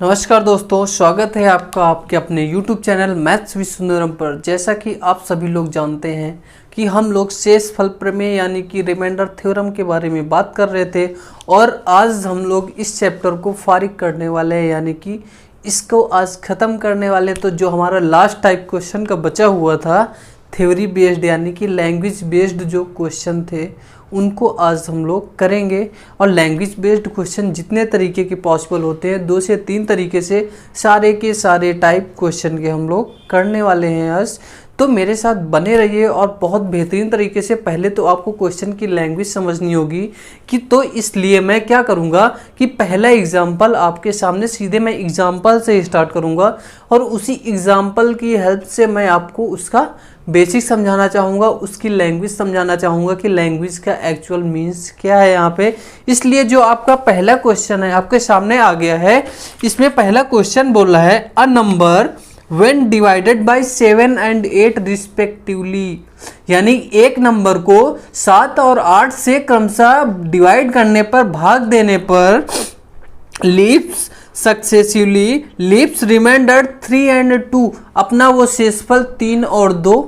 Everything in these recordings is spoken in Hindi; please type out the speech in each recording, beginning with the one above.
नमस्कार दोस्तों, स्वागत है आपका आपके अपने YouTube channel maths with Sundaram पर। जैसा कि आप सभी लोग जानते हैं कि हम लोग शेषफल प्रमेय यानी कि रिमाइंडर थ्योरम के बारे में बात कर रहे थे और आज हम लोग इस चैप्टर को फारिग करने वाले हैं, यानी कि इसको आज ख़त्म करने वाले। तो जो हमारा लास्ट टाइप क्वेश्चन का बचा हुआ था थ्योरी बेस्ड यानी कि लैंग्वेज बेस्ड जो क्वेश्चन थे उनको आज हम लोग करेंगे। और लैंग्वेज बेस्ड क्वेश्चन जितने तरीके के पॉसिबल होते हैं 2 से 3 तरीके से सारे के सारे टाइप क्वेश्चन के हम लोग करने वाले हैं आज। तो मेरे साथ बने रहिए और बहुत बेहतरीन तरीके से। पहले तो आपको क्वेश्चन की लैंग्वेज समझनी होगी कि तो इसलिए मैं क्या करूँगा कि पहला एग्जाम्पल आपके सामने सीधे मैं एग्जाम्पल से स्टार्ट करूँगा और उसी एग्जाम्पल की हेल्प से मैं आपको उसका बेसिक समझाना चाहूँगा, उसकी लैंग्वेज समझाना चाहूँगा कि लैंग्वेज का एक्चुअल मीन्स क्या है यहाँ पे। इसलिए जो आपका पहला क्वेश्चन है आपके सामने आ गया है। इसमें पहला क्वेश्चन बोल रहा है a number when divided by 7 and 8 respectively, यानी एक नंबर को 7 और 8 से क्रमशः डिवाइड करने पर, भाग देने पर leaves successively leaves remainder 3 and 2, अपना वो शेषफल 3 और 2,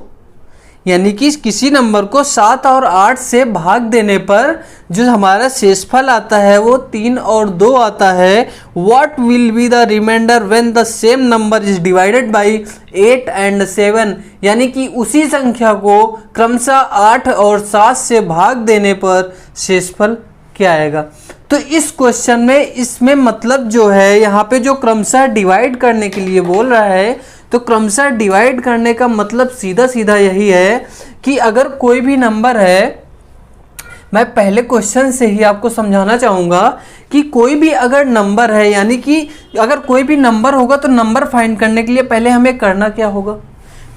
यानी कि किसी नंबर को 7 और 8 से भाग देने पर जो हमारा शेषफल आता है वो 3 और 2 आता है। What will be the remainder when the same number is divided by 8 and 7, यानी कि उसी संख्या को क्रमशः 8 और 7 से भाग देने पर शेषफल क्या आएगा। तो इस क्वेश्चन में इसमें मतलब जो है यहाँ पे जो क्रमशः डिवाइड करने के लिए बोल रहा है, तो क्रमशः डिवाइड करने का मतलब सीधा सीधा यही है कि अगर कोई भी नंबर है, मैं पहले क्वेश्चन से ही आपको समझाना चाहूँगा कि कोई भी अगर नंबर है, यानी कि अगर कोई भी नंबर होगा तो नंबर फाइंड करने के लिए पहले हमें करना क्या होगा।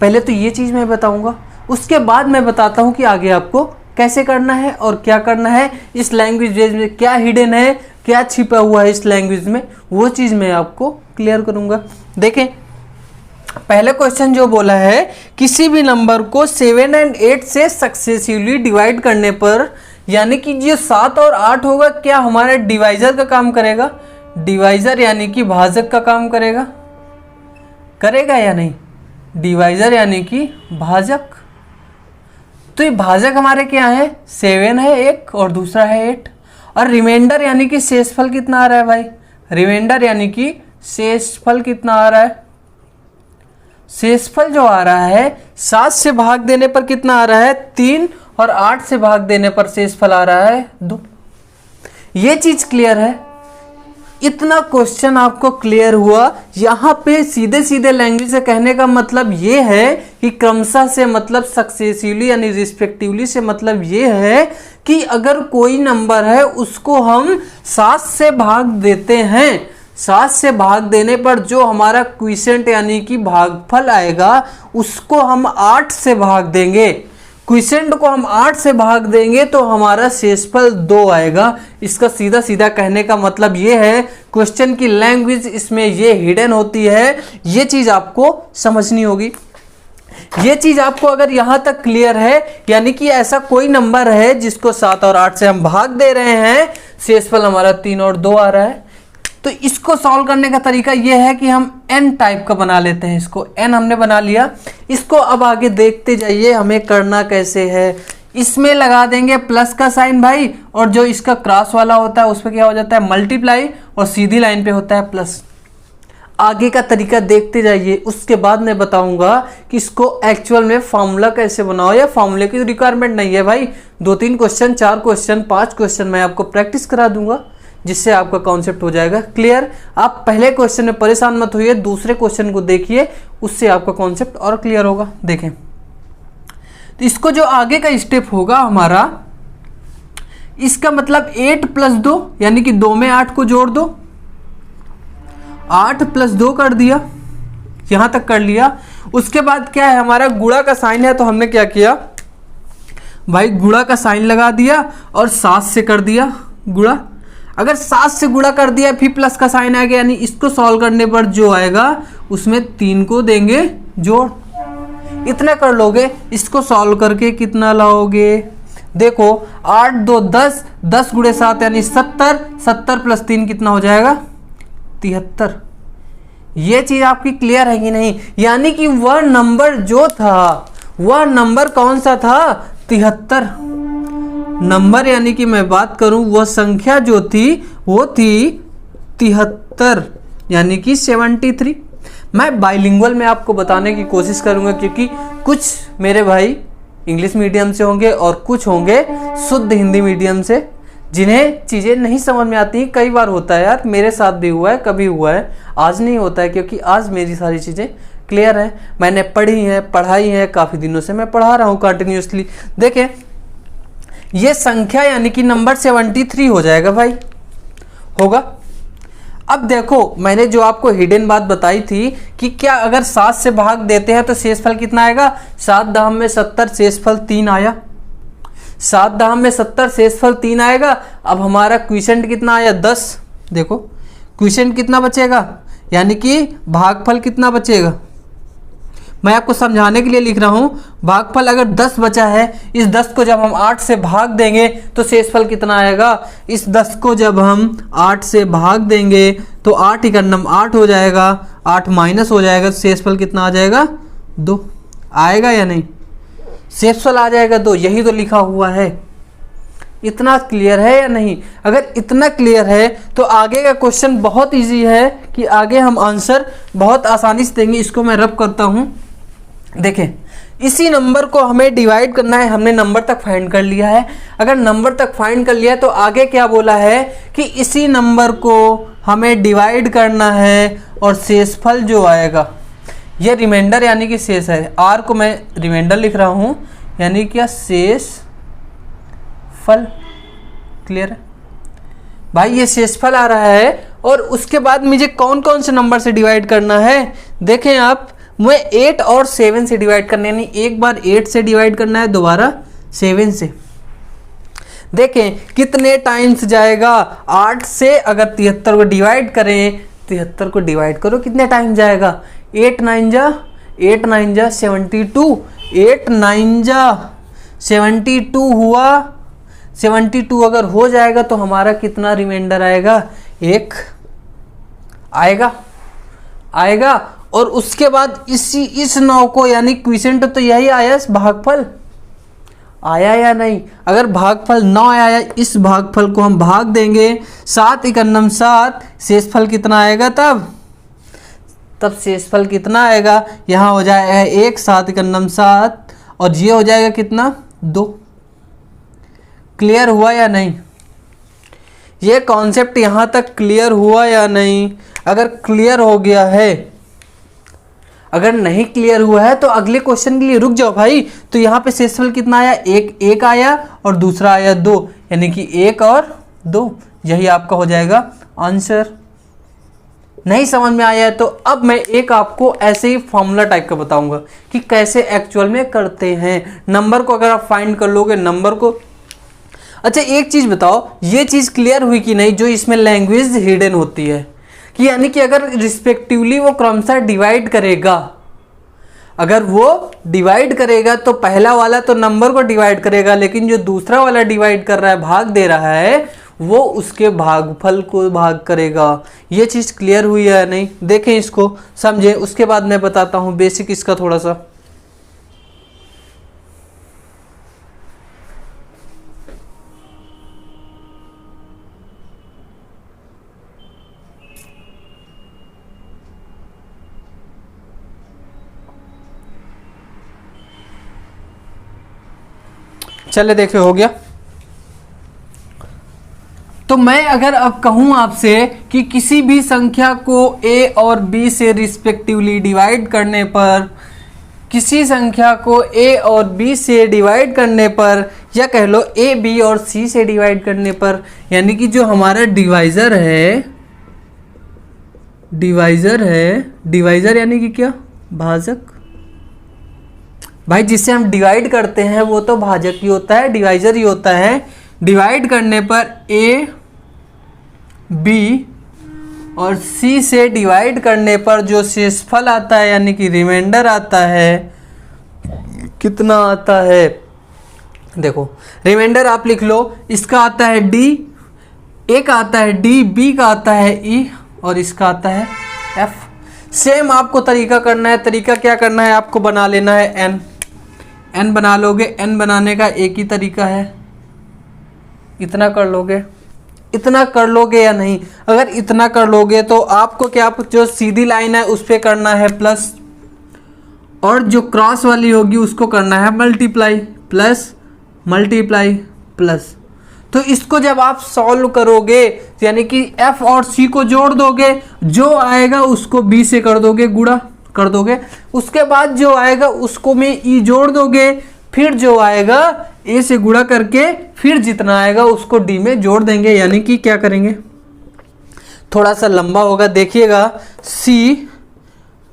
पहले तो ये चीज़ मैं बताऊँगा, उसके बाद मैं बताता हूँ कि आगे आपको कैसे करना है और क्या करना है। इस लैंग्वेज में क्या हिडन है, क्या छिपा हुआ है इस लैंग्वेज में, वो चीज़ मैं आपको क्लियर करूँगा। देखें, पहले क्वेश्चन जो बोला है किसी भी नंबर को 7 और 8 से सक्सेसिवली डिवाइड करने पर, यानी कि जो 7 और 8 होगा क्या हमारा डिवाइजर का काम करेगा। डिवाइजर यानी कि भाजक का काम करेगा, करेगा या नहीं। डिवाइजर यानी कि भाजक, तो ये भाजक हमारे क्या है 7 है एक और दूसरा है 8। और रिमाइंडर यानी कि शेषफल कितना आ रहा है भाई। रिमाइंडर यानी कि शेषफल कितना आ रहा है। शेषफल जो आ रहा है 7 से भाग देने पर कितना आ रहा है 3 और 8 से भाग देने पर शेषफल आ रहा है 2। ये चीज क्लियर है। इतना क्वेश्चन आपको क्लियर हुआ। यहाँ पे सीधे सीधे लैंग्वेज से कहने का मतलब ये है कि क्रमशः से मतलब सक्सेसिवली यानी रिस्पेक्टिवली से मतलब ये है कि अगर कोई नंबर है उसको हम 7 से भाग देते हैं, 7 से भाग देने पर जो हमारा क्विसेंट यानी कि भागफल आएगा उसको हम 8 से भाग देंगे। क्विसेंट को हम 8 से भाग देंगे तो हमारा शेषफल 2 आएगा। इसका सीधा सीधा कहने का मतलब ये है, क्वेश्चन की लैंग्वेज इसमें ये हिडन होती है। ये चीज़ आपको समझनी होगी। ये चीज़ आपको अगर यहाँ तक क्लियर है, यानी कि ऐसा कोई नंबर है जिसको 7 और 8 से हम भाग दे रहे हैं, शेषफल हमारा 3 और 2 आ रहा है, तो इसको सॉल्व करने का तरीका यह है कि हम n टाइप का बना लेते हैं। इसको n हमने बना लिया। इसको अब आगे देखते जाइए हमें करना कैसे है। इसमें लगा देंगे प्लस का साइन भाई, और जो इसका क्रॉस वाला होता है उस पर क्या हो जाता है मल्टीप्लाई, और सीधी लाइन पे होता है प्लस। आगे का तरीका देखते जाइए, उसके बाद मैं बताऊंगा कि इसको एक्चुअल में फॉर्मूला कैसे बनाओ। या फॉर्मूले की रिक्वायरमेंट नहीं है भाई, 2-3 क्वेश्चन, 4 क्वेश्चन, 5 क्वेश्चन मैं आपको प्रैक्टिस करा दूंगा जिससे आपका कॉन्सेप्ट हो जाएगा क्लियर। आप पहले क्वेश्चन में परेशान मत होइए, दूसरे क्वेश्चन को देखिए, उससे आपका कॉन्सेप्ट और क्लियर होगा। देखें, तो इसको जो आगे का स्टेप होगा हमारा, इसका मतलब 8 + 2 यानी कि 2 में 8 को जोड़ दो, 8 + 2 कर दिया, यहां तक कर लिया। उसके बाद क्या है हमारा गुणा का साइन है, तो हमने क्या किया भाई गुणा का साइन लगा दिया और 7 से कर दिया गुणा। अगर 7 से गुणा कर दिया फिर प्लस का साइन आ गया, यानी इसको सॉल्व करने पर जो आएगा उसमें 3 को देंगे जोड़। इतना कर लोगे। इसको सॉल्व करके कितना लाओगे, देखो 8 2 10, 10 × 7 यानी 70, 70 + 3 कितना हो जाएगा 73। ये चीज आपकी क्लियर है कि नहीं? यानी कि वह नंबर जो था, वह नंबर कौन सा था? 73 नंबर, यानी कि मैं बात करूं वह संख्या जो थी वो थी 73, यानी कि 73। मैं बाइलिंगुअल में आपको बताने की कोशिश करूंगा, क्योंकि कुछ मेरे भाई इंग्लिश मीडियम से होंगे और कुछ होंगे शुद्ध हिंदी मीडियम से, जिन्हें चीज़ें नहीं समझ में आती। कई बार होता है यार, मेरे साथ भी हुआ है, कभी हुआ है, आज नहीं होता है, क्योंकि आज मेरी सारी चीज़ें क्लियर है, मैंने पढ़ी है, पढ़ाई है, काफ़ी दिनों से मैं पढ़ा रहा हूँ कंटिन्यूसली। देखें, ये संख्या यानी कि नंबर 73 हो जाएगा भाई, होगा। अब देखो, मैंने जो आपको हिडन बात बताई थी कि क्या अगर 7 से भाग देते हैं तो शेषफल कितना आएगा? 7 दाम में 70, शेषफल 3 आया। 7 दाम में 70, शेषफल 3 आएगा। अब हमारा क्विसेंट कितना आया? 10। देखो क्विसेंट कितना बचेगा, यानी कि भागफल कितना बचेगा? मैं आपको समझाने के लिए लिख रहा हूं। भागफल अगर 10 बचा है, इस 10 को जब हम 8 से भाग देंगे तो शेषफल कितना आएगा? इस 10 को जब हम 8 से भाग देंगे तो 8 एकन्नम 8 हो जाएगा, 8 माइनस हो जाएगा, शेषफल कितना आ जाएगा? 2 आएगा या नहीं? शेषफल आ जाएगा 2, यही तो लिखा हुआ है। इतना क्लियर है या नहीं? अगर इतना क्लियर है तो आगे का क्वेश्चन बहुत इजी है कि आगे हम आंसर बहुत आसानी से देंगे। इसको मैं रब करता हूं। देखें, इसी नंबर को हमें डिवाइड करना है। हमने नंबर तक फाइंड कर लिया है। अगर नंबर तक फाइंड कर लिया है तो आगे क्या बोला है कि इसी नंबर को हमें डिवाइड करना है और शेषफल जो आएगा, ये रिमाइंडर यानी कि शेष है। आर को मैं रिमाइंडर लिख रहा हूं, यानी क्या? शेषफल। क्लियर है भाई? ये शेषफल आ रहा है और उसके बाद मुझे कौन कौन से नंबर से डिवाइड करना है? देखें आप, मुझे 8 और 7 से डिवाइड करना है, यानी एक बार 8 से डिवाइड करना है, दोबारा 7 से। देखें कितने टाइम्स जाएगा? 8 से अगर 73 को डिवाइड करें, 73 को डिवाइड करो, कितने टाइम जाएगा? 8 9 जा 72, 8 9 जा 72 हुआ। 72 अगर हो जाएगा तो हमारा कितना रिमाइंडर आएगा? 1 आएगा। और उसके बाद इस 9 को, यानी क्विसेंट तो यही आया, भागफल आया या नहीं? अगर भागफल 9 आया, इस भागफल को हम भाग देंगे, 7 एकन्नम 7, शेषफल कितना आएगा? तब शेषफल कितना आएगा? यहाँ हो जाएगा 1, 7 एकन्नम 7, और ये हो जाएगा कितना? 2। क्लियर हुआ या नहीं? ये कॉन्सेप्ट यहाँ तक क्लियर हुआ या नहीं? अगर क्लियर हो गया है, अगर नहीं क्लियर हुआ है तो अगले क्वेश्चन के लिए रुक जाओ भाई। तो यहाँ पे शेषफल कितना आया? 1 आया और दूसरा आया 2, यानी कि 1 और 2, यही आपका हो जाएगा आंसर। नहीं समझ में आया है तो अब मैं एक आपको ऐसे ही फॉर्मूला टाइप का बताऊंगा कि कैसे एक्चुअल में करते हैं। नंबर को अगर आप फाइंड कर लोगे, नंबर को। अच्छा एक चीज बताओ, ये चीज क्लियर हुई कि नहीं? जो इसमें लैंग्वेज हिडन होती है कि यानी कि अगर रिस्पेक्टिवली वो क्रमशः डिवाइड करेगा, अगर वो डिवाइड करेगा तो पहला वाला तो नंबर को डिवाइड करेगा, लेकिन जो दूसरा वाला डिवाइड कर रहा है, भाग दे रहा है, वो उसके भागफल को भाग करेगा। ये चीज़ क्लियर हुई है नहीं? देखें इसको, समझें, उसके बाद मैं बताता हूँ बेसिक इसका थोड़ा सा। चले देखे, हो गया। तो मैं अगर अब कहूं आपसे कि किसी भी संख्या को a और b से रिस्पेक्टिवली डिवाइड करने पर, किसी संख्या को a और b से डिवाइड करने पर, या कह लो a, b और c से डिवाइड करने पर, यानी कि जो हमारा डिवाइजर है, डिवाइजर यानी कि क्या? भाजक। भाई जिससे हम डिवाइड करते हैं वो तो भाजक ही होता है, डिवाइजर ही होता है। डिवाइड करने पर a, b और c से डिवाइड करने पर जो शेषफल आता है, यानी कि रिमाइंडर आता है, कितना आता है? देखो रिमाइंडर आप लिख लो, इसका आता है d, a का आता है d, b का आता है e और इसका आता है f। सेम आपको तरीका करना है। तरीका क्या करना है, आपको बना लेना है एन। एन बना लोगे। एन बनाने का एक ही तरीका है, इतना कर लोगे। इतना कर लोगे या नहीं, अगर इतना कर लोगे तो आपको क्या, जो सीधी लाइन है उस पर करना है प्लस, और जो क्रॉस वाली होगी उसको करना है मल्टीप्लाई। Plus multiply plus. तो इसको जब आप सॉल्व करोगे यानी कि f और c को जोड़ दोगे, जो आएगा उसको b से कर दोगे, गुणा कर दोगे। उसके बाद जो आएगा उसको में e जोड़ दोगे, फिर जो आएगा a से गुणा करके फिर जितना आएगा उसको d में जोड़ देंगे। यानी कि क्या करेंगे, थोड़ा सा लंबा होगा, देखिएगा। c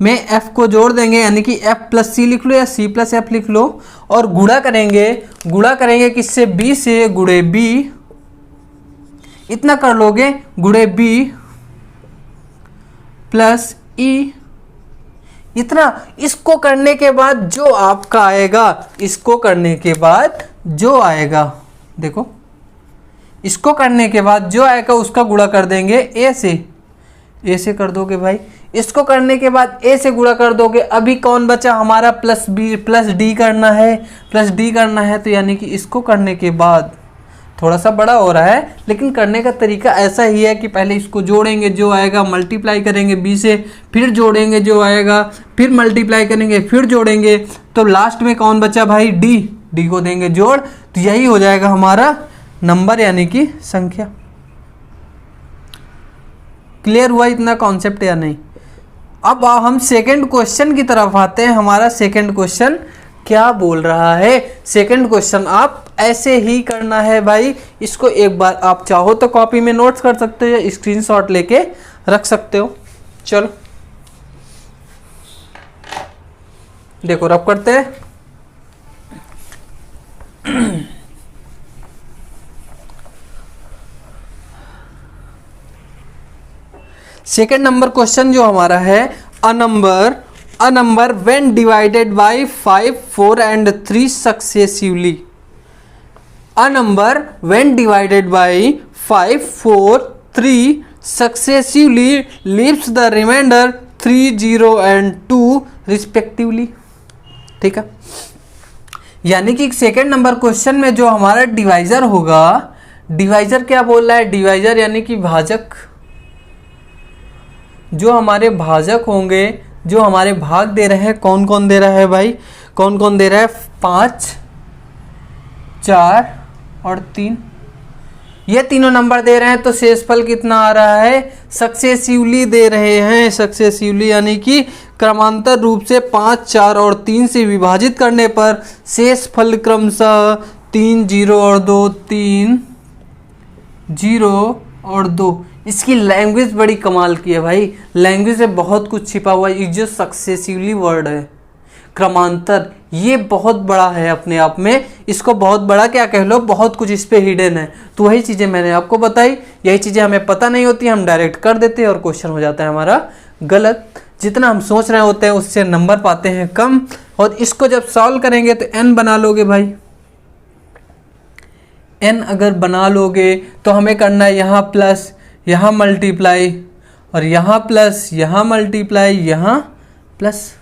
में f को जोड़ देंगे यानी कि f प्लस सी लिख लो या c प्लस f लिख लो, और गुणा करेंगे। गुणा करेंगे किससे, b से, गुणे b। इतना कर लोगे, गुणे b प्लस e। इतना। इसको करने के बाद जो आपका आएगा, इसको करने के बाद जो आएगा, देखो, इसको करने के बाद जो आएगा उसका गुणा कर देंगे a से। a से कर दोगे भाई। इसको करने के बाद a से गुणा कर दोगे। अभी कौन बचा हमारा, प्लस b प्लस d करना है, प्लस d करना है। तो यानी कि इसको करने के बाद, थोड़ा सा बड़ा हो रहा है लेकिन करने का तरीका ऐसा ही है कि पहले इसको जोड़ेंगे, जो आएगा मल्टीप्लाई करेंगे b से, फिर जोड़ेंगे जो आएगा, फिर मल्टीप्लाई करेंगे, फिर जोड़ेंगे। तो लास्ट में कौन बचा भाई, d को देंगे जोड़। तो यही हो जाएगा हमारा नंबर यानी कि संख्या। क्लियर हुआ इतना कॉन्सेप्ट या नहीं? अब हम सेकंड क्वेश्चन की तरफ आते हैं। हमारा सेकंड क्वेश्चन क्या बोल रहा है? सेकंड क्वेश्चन आप ऐसे ही करना है भाई। इसको एक बार आप चाहो तो कॉपी में नोट्स कर सकते हो या स्क्रीनशॉट लेके रख सकते हो। चलो देखो, रब करते हैं। सेकेंड नंबर क्वेश्चन जो हमारा है, a number when divided by 5, 4 and 3 successively. A number when divided by 5, 4, 3 successively leaves the remainder 3, 0 and 2 respectively. ठीक है, यानी कि सेकेंड नंबर क्वेश्चन में जो हमारा डिवाइजर होगा, डिवाइजर क्या बोल रहा है, डिवाइजर यानी कि भाजक। जो हमारे भाजक होंगे, जो हमारे भाग दे रहे हैं, कौन कौन दे रहा है भाई, कौन कौन दे रहा है, 5, 4 और 3, ये तीनों नंबर दे रहे हैं। तो शेषफल कितना आ रहा है, सक्सेसिवली दे रहे हैं। सक्सेसिवली यानी कि क्रमांतर रूप से 5, 4 और 3 से विभाजित करने पर शेषफल क्रमशः 3, 0 और 2, 3, 0 और 2। इसकी लैंग्वेज बड़ी कमाल की है भाई। लैंग्वेज में बहुत कुछ छिपा हुआ है। ये जो सक्सेसिवली वर्ड है, क्रमांतर, ये बहुत बड़ा है अपने आप में। इसको बहुत बड़ा क्या कह लो, बहुत कुछ इस पे हिडन है। तो वही चीज़ें मैंने आपको बताई। यही चीज़ें हमें पता नहीं होती, हम डायरेक्ट कर देते हैं और क्वेश्चन हो जाता है हमारा गलत। जितना हम सोच रहे होते हैं उससे नंबर पाते हैं कम। और इसको जब सॉल्व करेंगे तो n बना लोगे भाई। n अगर बना लोगे तो हमें करना है यहाँ प्लस, यहाँ मल्टीप्लाई, और यहाँ प्लस, यहाँ मल्टीप्लाई, यहाँ प्लस।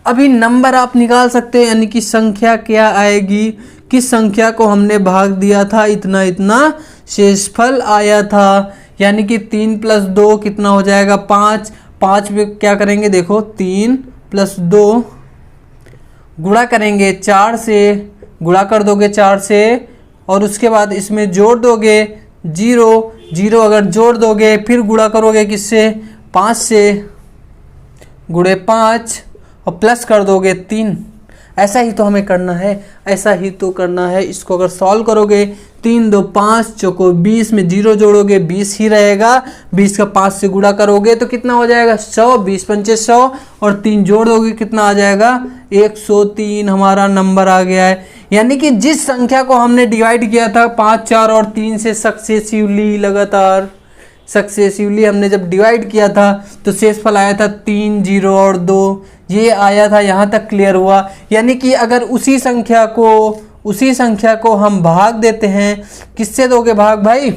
अभी नंबर आप निकाल सकते हैं, यानी कि संख्या क्या आएगी, किस संख्या को हमने भाग दिया था, इतना इतना शेषफल आया था। यानी कि 3 + 2 कितना हो जाएगा, 5। 5 पे क्या करेंगे, देखो 3 + 2 गुणा करेंगे 4 से, गुणा कर दोगे 4 से, और उसके बाद इसमें जोड़ दोगे 0, 0 अगर जोड़ दोगे फिर गुणा करोगे किससे, 5 से, गुणे 5 और प्लस कर दोगे 3। ऐसा ही तो हमें करना है, ऐसा ही तो करना है। इसको अगर सॉल्व करोगे 3, 2, 5 चौको 20 में 0 जोड़ोगे 20 ही रहेगा। 20 का 5 से गुणा करोगे तो कितना हो जाएगा, 100। 20 पंचे 100 और 3 जोड़ दोगे कितना आ जाएगा, 103 हमारा नंबर आ गया है। यानी कि जिस संख्या को हमने डिवाइड किया था 5, 4 और 3 से सक्सेसिवली, लगातार सक्सेसिवली हमने जब डिवाइड किया था तो शेषफल आया था 3, 0 और 2, ये आया था। यहाँ तक क्लियर हुआ। यानी कि अगर उसी संख्या को हम भाग देते हैं, किससे दोगे भाग भाई,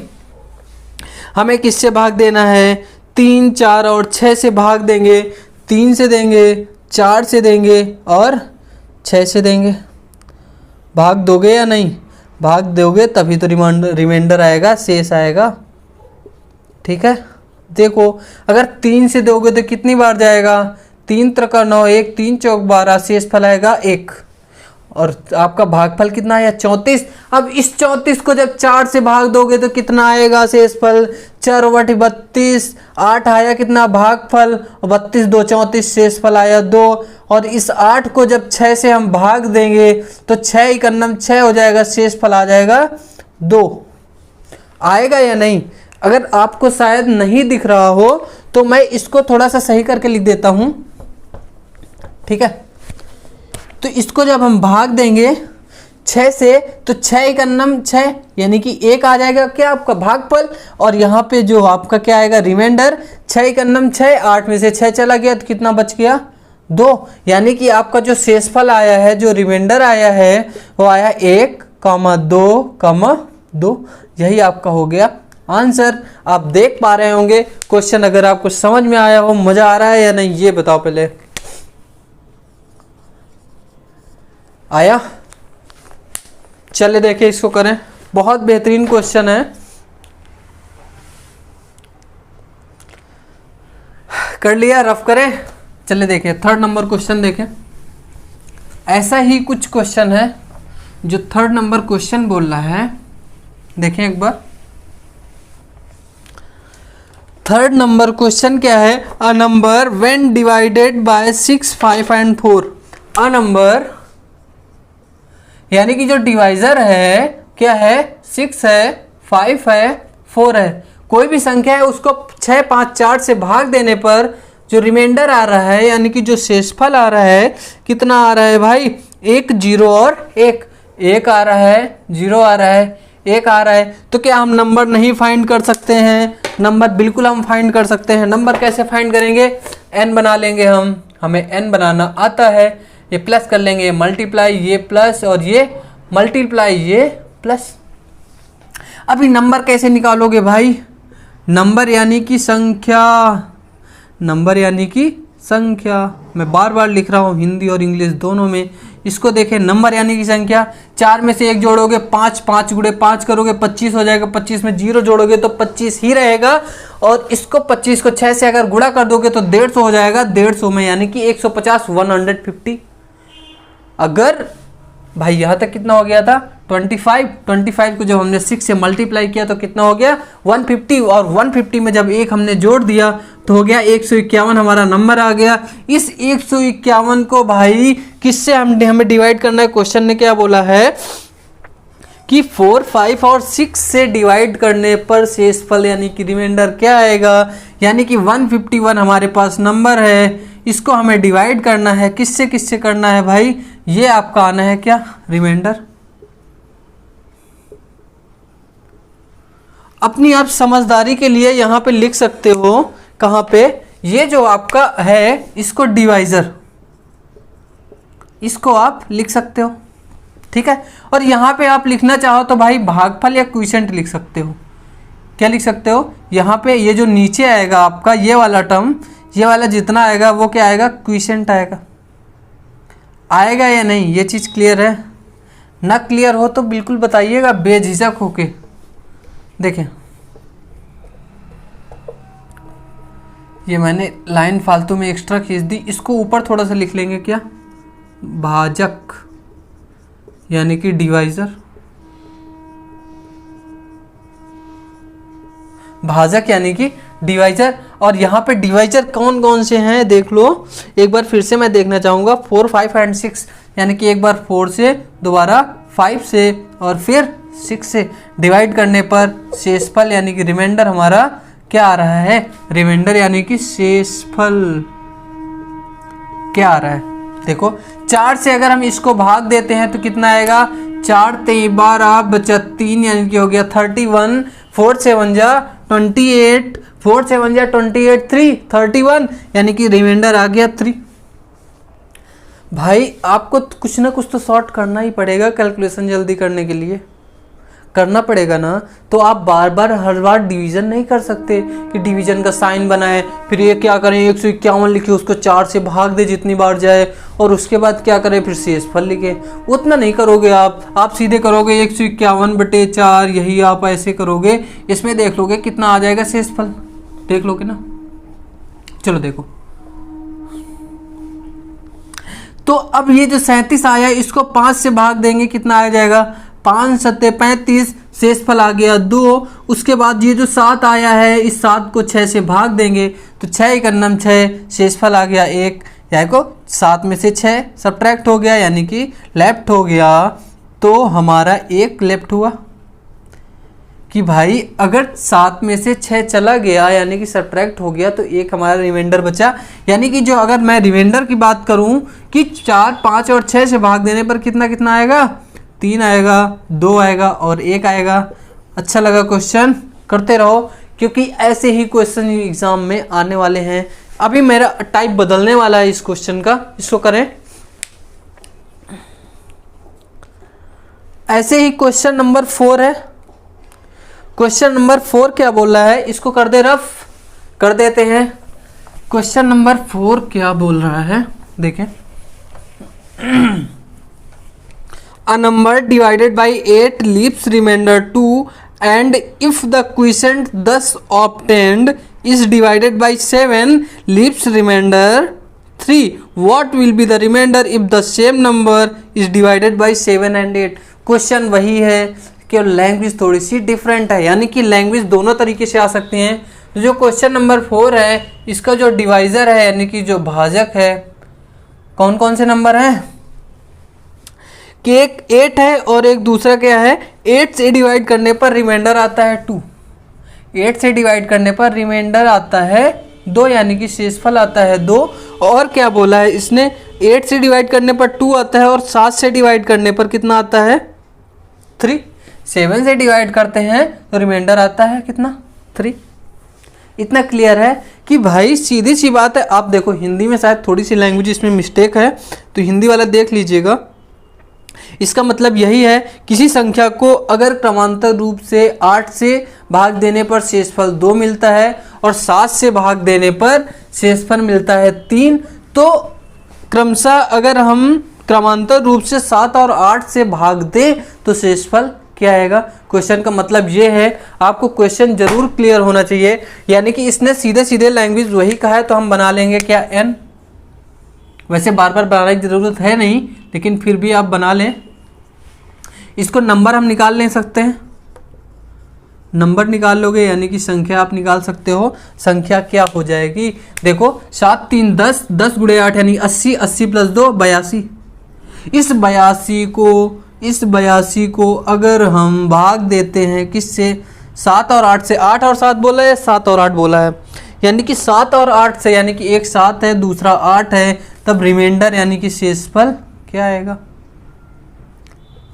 हमें किससे भाग देना है, 3, 4 और 6 से भाग देंगे। 3 से देंगे, 4 से देंगे और 6 से देंगे। भाग दोगे या नहीं? भाग दोगे तभी तो रिमाइंडर आएगा, शेष आएगा। ठीक है, देखो अगर 3 से दोगे तो कितनी बार जाएगा? 3 त्रिका 9, 1 3 चौक 12, शेष फल आएगा 1। और आपका भागफल कितना आया? 34। अब इस 34 को जब 4 से भाग दोगे तो कितना आएगा शेषफल? 4/32। 8 आया कितना भागफल, और 32 2 34, शेषफल आया 2। और इस 8 को जब 6 से हम भाग देंगे तो 6 × 6 हो जाएगा, शेषफल आ जाएगा 2। आएगा या नहीं? अगर आपको शायद नहीं दिख रहा हो तो मैं इसको थोड़ा सा सही करके लिख देता हूं। ठीक है, तो इसको जब हम भाग देंगे 6 से तो 6 × 6 यानी कि 1 आ जाएगा क्या आपका भागफल, और यहाँ पे जो आपका क्या आएगा? रिमाइंडर। 6 × 6, 8 में से 6 चला गया तो कितना बच गया? 2। यानी कि आपका जो शेषफल आया है, जो रिमाइंडर आया है, वो आया 1, 2, 2। यही आपका हो गया आंसर। आप देख पा रहे होंगे क्वेश्चन। अगर आपको समझ में आया हो, मजा आ रहा है या नहीं ये बताओ पहले। आया? चले देखिए इसको करें, बहुत बेहतरीन क्वेश्चन है। कर लिया? रफ करें? चले देखिए 3rd नंबर क्वेश्चन देखें। ऐसा ही कुछ क्वेश्चन है जो 3rd नंबर क्वेश्चन बोल रहा है। देखें एक बार 3rd नंबर क्वेश्चन क्या है? A number when divided bye 6, 5 and 4। A number यानी कि जो डिवाइजर है क्या है? 6 है, 5 है, 4 है। कोई भी संख्या है उसको 6, 5, 4 से भाग देने पर जो रिमाइंडर आ रहा है, यानी कि जो शेषफल आ रहा है, कितना आ रहा है भाई? 1 0 और 1। 1 आ रहा है, 0 आ रहा है, 1 आ रहा है। तो क्या हम नंबर नहीं फाइंड कर सकते हैं? नंबर बिल्कुल हम फाइंड कर सकते हैं। नंबर कैसे फाइंड करेंगे? n बना लेंगे हम, हमें n बनाना आता है। ये प्लस कर लेंगे, ये मल्टीप्लाई, ये प्लस, और ये मल्टीप्लाई, ये प्लस। अभी नंबर कैसे निकालोगे भाई? नंबर यानी कि संख्या, नंबर यानी कि संख्या। मैं बार बार लिख रहा हूँ हिंदी और इंग्लिश दोनों में। इसको देखें, नंबर यानी कि संख्या। 4 में से 1 जोड़ोगे 5, 5 × 5 करोगे 25 हो जाएगा। 25 में 0 जोड़ोगे तो 25 ही रहेगा। और इसको 25 को 6 से अगर गुणा कर दोगे तो 150 हो जाएगा। 150 में यानी कि 150, 150। अगर भाई यहाँ तक कितना हो गया था? 25 को जब हमने 6 से मल्टीप्लाई किया तो कितना हो गया? 150। और 150 में जब 1 हमने जोड़ दिया तो हो गया 151, हमारा नंबर आ गया। इस 151 को भाई किससे हमें डिवाइड करना है? क्वेश्चन ने क्या बोला है कि 4, 5 और 6 से डिवाइड करने पर शेषफल यानी कि रिमाइंडर क्या आएगा? यानी कि 151 हमारे पास नंबर है, इसको हमें डिवाइड करना है। किससे किससे करना है भाई? ये आपका आना है क्या? रिमाइंडर। अपनी आप समझदारी के लिए यहाँ पे लिख सकते हो, कहाँ पे? ये जो आपका है इसको डिवाइजर, इसको आप लिख सकते हो। ठीक है, और यहाँ पे आप लिखना चाहो तो भाई भागफल या क्वोशिएंट लिख सकते हो। क्या लिख सकते हो? यहाँ पे ये जो नीचे आएगा आपका ये वाला टर्म, ये वाला जितना आएगा वो क्या आएगा? क्वोशिएंट आएगा। आएगा या नहीं ये चीज़ क्लियर है? ना क्लियर हो तो बिल्कुल बताइएगा बेझिझक होके। देखें ये मैंने लाइन फालतू में एक्स्ट्रा खींच दी, इसको ऊपर थोड़ा सा लिख लेंगे क्या? भाजक यानी कि डिवाइजर। भाजक यानी कि डिवाइजर। और यहाँ पे डिवाइजर कौन कौन से हैं देख लो एक बार फिर से मैं देखना चाहूँगा। 4, 5 एंड 6 यानी कि एक बार 4 से, दोबारा 5 से और फिर 6 से डिवाइड करने पर शेषफल यानी कि रिमाइंडर हमारा क्या आ रहा है? रिमाइंडर यानी कि शेषफल क्या आ रहा है? देखो 4 से अगर हम इसको भाग देते हैं तो कितना आएगा? 4 3 12 बचा 3 यानी कि हो गया 31। 4 7 जा 28, 4 7 जा 28, 3 31 यानी कि रिमाइंडर आ गया 3। भाई आपको कुछ ना कुछ तो शॉर्ट करना ही पड़ेगा कैलकुलेशन जल्दी करने के लिए। करना पड़ेगा ना, तो आप बार बार हर बार डिवीजन नहीं कर सकते कि डिवीजन का साइन बनाए, फिर ये क्या करें 151 लिखे उसको 4 से भाग दे जितनी बार जाए, और उसके बाद क्या करें फिर शेषफल लिखे। उतना नहीं करोगे आप सीधे करोगे 151/4, यही आप ऐसे करोगे। इसमें देख लोगे कितना आ जाएगा शेषफल, देख लोगे ना। चलो देखो, तो अब ये जो 37 आया इसको 5 से भाग देंगे, कितना आ जाएगा 5 7 35, शेषफल आ गया 2। उसके बाद ये जो 7 आया है इस 7 को 6 से भाग देंगे तो 6 1 9 6, शेषफल आ गया 1। यानी को 7 में से 6 सब्ट्रैक्ट हो गया यानी कि लेफ्ट हो गया, तो हमारा 1 लेफ्ट हुआ कि भाई अगर 7 में से 6 चला गया यानी कि सब्ट्रैक्ट हो गया तो 1 हमारा रिमाइंडर बचा। यानी कि जो अगर मैं रिमाइंडर की बात करूं कि 4 5 और 6 से भाग देने पर कितना कितना आएगा, 3 आएगा, 2 आएगा और 1 आएगा। अच्छा लगा क्वेश्चन, करते रहो क्योंकि ऐसे ही क्वेश्चन एग्जाम में आने वाले हैं। अभी मेरा टाइप बदलने वाला है इस क्वेश्चन का, इसको करें। ऐसे ही क्वेश्चन नंबर 4 है। क्वेश्चन नंबर 4 क्या बोल रहा है, इसको कर दे रफ कर देते हैं। क्वेश्चन नंबर 4 क्या बोल रहा है देखें। A number divided by 8 leaves remainder 2 and if the quotient thus obtained is divided by 7 leaves remainder 3, what will be the remainder if the same number is divided by 7 and 8। Question वही है कि लैंग्वेज थोड़ी सी डिफरेंट है, यानी कि लैंग्वेज दोनों तरीके से आ सकती हैं। तो जो क्वेश्चन नंबर 4 है इसका जो डिवाइजर है यानी कि जो भाजक है, कौन कौन से नंबर हैं कि एक 8 है और एक दूसरा क्या है, 8 से डिवाइड करने पर रिमाइंडर आता है 2, 8 से डिवाइड करने पर रिमाइंडर आता है 2 यानी कि शेषफल आता है 2। और क्या बोला है इसने, 8 से डिवाइड करने पर 2 आता है और 7 से डिवाइड करने पर कितना आता है 3। 7 से डिवाइड करते हैं तो रिमाइंडर आता है कितना 3। इतना क्लियर है कि भाई सीधी सी बात है। आप देखो हिंदी में शायद थोड़ी सी लैंग्वेज इसमें मिस्टेक है तो हिंदी वाला देख लीजिएगा। इसका मतलब यही है किसी संख्या को अगर क्रमांतर रूप से 8 से भाग देने पर शेषफल 2 मिलता है और 7 से भाग देने पर शेषफल मिलता है 3, तो क्रमशः अगर हम क्रमांतर रूप से 7 और 8 से भाग दें तो शेषफल क्या आएगा। क्वेश्चन का मतलब ये है, आपको क्वेश्चन जरूर क्लियर होना चाहिए। यानी कि इसने सीधे सीधे लैंग्वेज वही कहा है तो हम बना लेंगे क्या n। वैसे बार बार बनाने की ज़रूरत है नहीं लेकिन फिर भी आप बना लें। इसको नंबर हम निकाल नहीं सकते हैं, नंबर निकाल लोगे यानी कि संख्या आप निकाल सकते हो। संख्या क्या हो जाएगी देखो, 7 3 10, 10 × 8 यानी 80, 80 + 2 82। इस 82 को अगर हम भाग देते हैं किससे, 7 और 8 से। 8 और 7 बोला है, 7 और 8 बोला है, यानी कि 7 और 8 से, यानी कि एक 7 है दूसरा 8 है, तब रिमाइंडर यानी कि शेषफल क्या आएगा।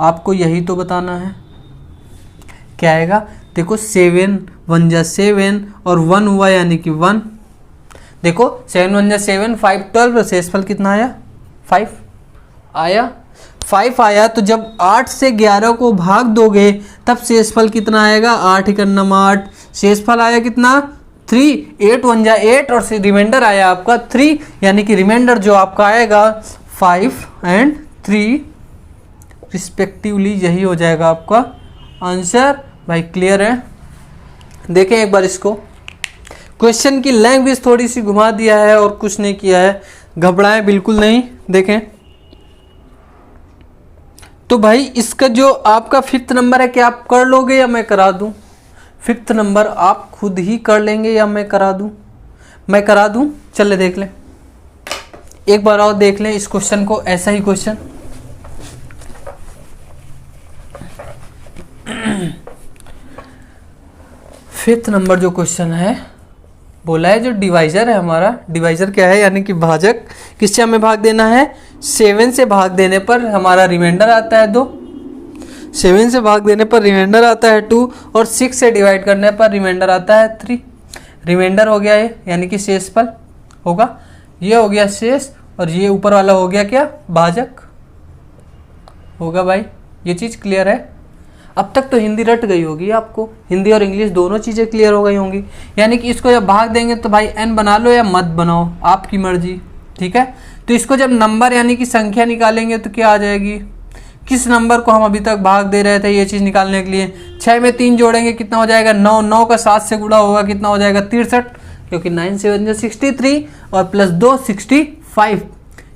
आपको यही तो बताना है क्या आएगा। देखो 7 1 जा 7 और 1 हुआ यानी कि 1। देखो 7 1 जा 7, 5 12, शेषफल कितना आया 5 आया। 5 आया तो जब 8 से 11 को भाग दोगे तब शेषफल कितना आएगा, 8 1 9 8, शेषफल आया कितना 3। 8 1 जा 8 और रिमाइंडर आया आपका 3, यानी कि रिमाइंडर जो आपका आएगा 5 और 3 रिस्पेक्टिवली, यही हो जाएगा आपका आंसर। भाई क्लियर है। देखें एक बार इसको, क्वेश्चन की लैंग्वेज थोड़ी सी घुमा दिया है और कुछ नहीं किया है, घबराएं बिल्कुल नहीं। देखें तो भाई इसका जो आपका 5th नंबर है क्या आप कर लोगे या मैं करा दूं। 5th नंबर आप खुद ही कर लेंगे या मैं करा दूं, मैं करा दूं। चले देख लें एक बार और, देख लें इस क्वेश्चन को। ऐसा ही क्वेश्चन फिफ्थ नंबर जो क्वेश्चन है बोला है जो डिवाइजर है हमारा, डिवाइजर क्या है यानी कि भाजक, किससे हमें भाग देना है 7 से भाग देने पर हमारा रिमाइंडर आता है 2, 7 से भाग देने पर रिमाइंडर आता है 2 और 6 से डिवाइड करने पर रिमाइंडर आता है 3। रिमाइंडर हो गया ये यानी कि शेषफल होगा, ये हो गया शेष और ये ऊपर वाला हो गया क्या भाजक होगा। भाई ये चीज़ क्लियर है। अब तक तो हिंदी रट गई होगी आपको, हिंदी और इंग्लिश दोनों चीज़ें क्लियर हो गई होंगी। यानी कि इसको जब भाग देंगे तो भाई n बना लो या मत बनाओ, आपकी मर्जी, ठीक है। तो इसको जब नंबर यानी कि संख्या निकालेंगे तो क्या आ जाएगी, किस नंबर को हम अभी तक भाग दे रहे थे ये चीज़ निकालने के लिए, 6 में 3 जोड़ेंगे कितना हो जाएगा 9, 9 का 7 से गुणा होगा कितना हो जाएगा 63, क्योंकि 9 7 63 और प्लस 2 65।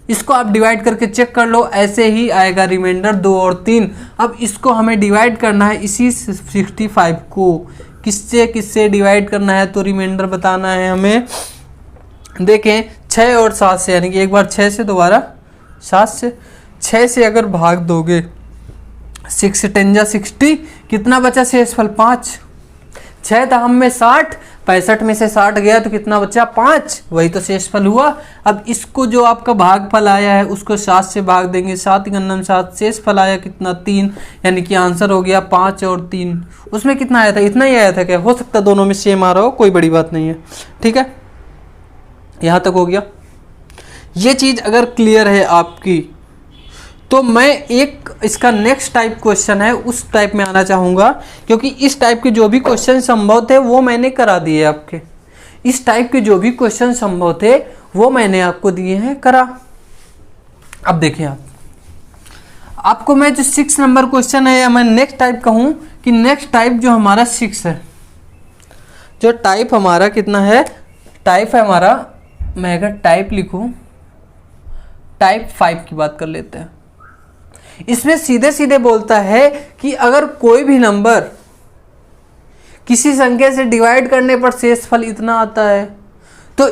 इसको आप डिवाइड करके चेक कर लो, ऐसे ही आएगा रिमाइंडर 2 और 3। अब इसको हमें डिवाइड करना है इसी 65 को, किससे किससे डिवाइड करना है, तो रिमाइंडर बताना है हमें। देखें 6 और 7 से, यानी कि एक बार 6 से दोबारा 7 से, 6 से अगर भाग दोगे 6 10 जा 60, कितना बचा शेषफल 5। 6 था हम में 60, 65 में से 60 गया तो कितना बचा 5, वही तो शेषफल हुआ। अब इसको जो आपका भागफल आया है उसको 7 से भाग देंगे, 7 गन्नम 7, शेषफल आया कितना 3, यानी कि आंसर हो गया 5 और 3। उसमें कितना आया था, इतना ही आया था क्या, हो सकता है दोनों में सेम आ रहा हो, कोई बड़ी बात नहीं है, ठीक है। यहाँ तक हो गया। ये चीज़ अगर क्लियर है आपकी तो मैं एक इसका नेक्स्ट टाइप क्वेश्चन है उस टाइप में आना चाहूँगा, क्योंकि इस टाइप के जो भी क्वेश्चन संभव थे वो मैंने करा दिए आपके, इस टाइप के जो भी क्वेश्चन संभव थे वो मैंने आपको दिए हैं करा। अब देखिए आपको मैं जो 6 नंबर क्वेश्चन है या मैं नेक्स्ट टाइप कहूँ कि नेक्स्ट टाइप जो हमारा 6 है, जो टाइप हमारा कितना है, टाइप है हमारा, मैं अगर टाइप लिखूँ टाइप 5 की बात कर लेते हैं। इसमें सीधे सीधे बोलता है कि अगर कोई भी नंबर किसी संख्या से डिवाइड करने पर शेषफल इतना आता है तो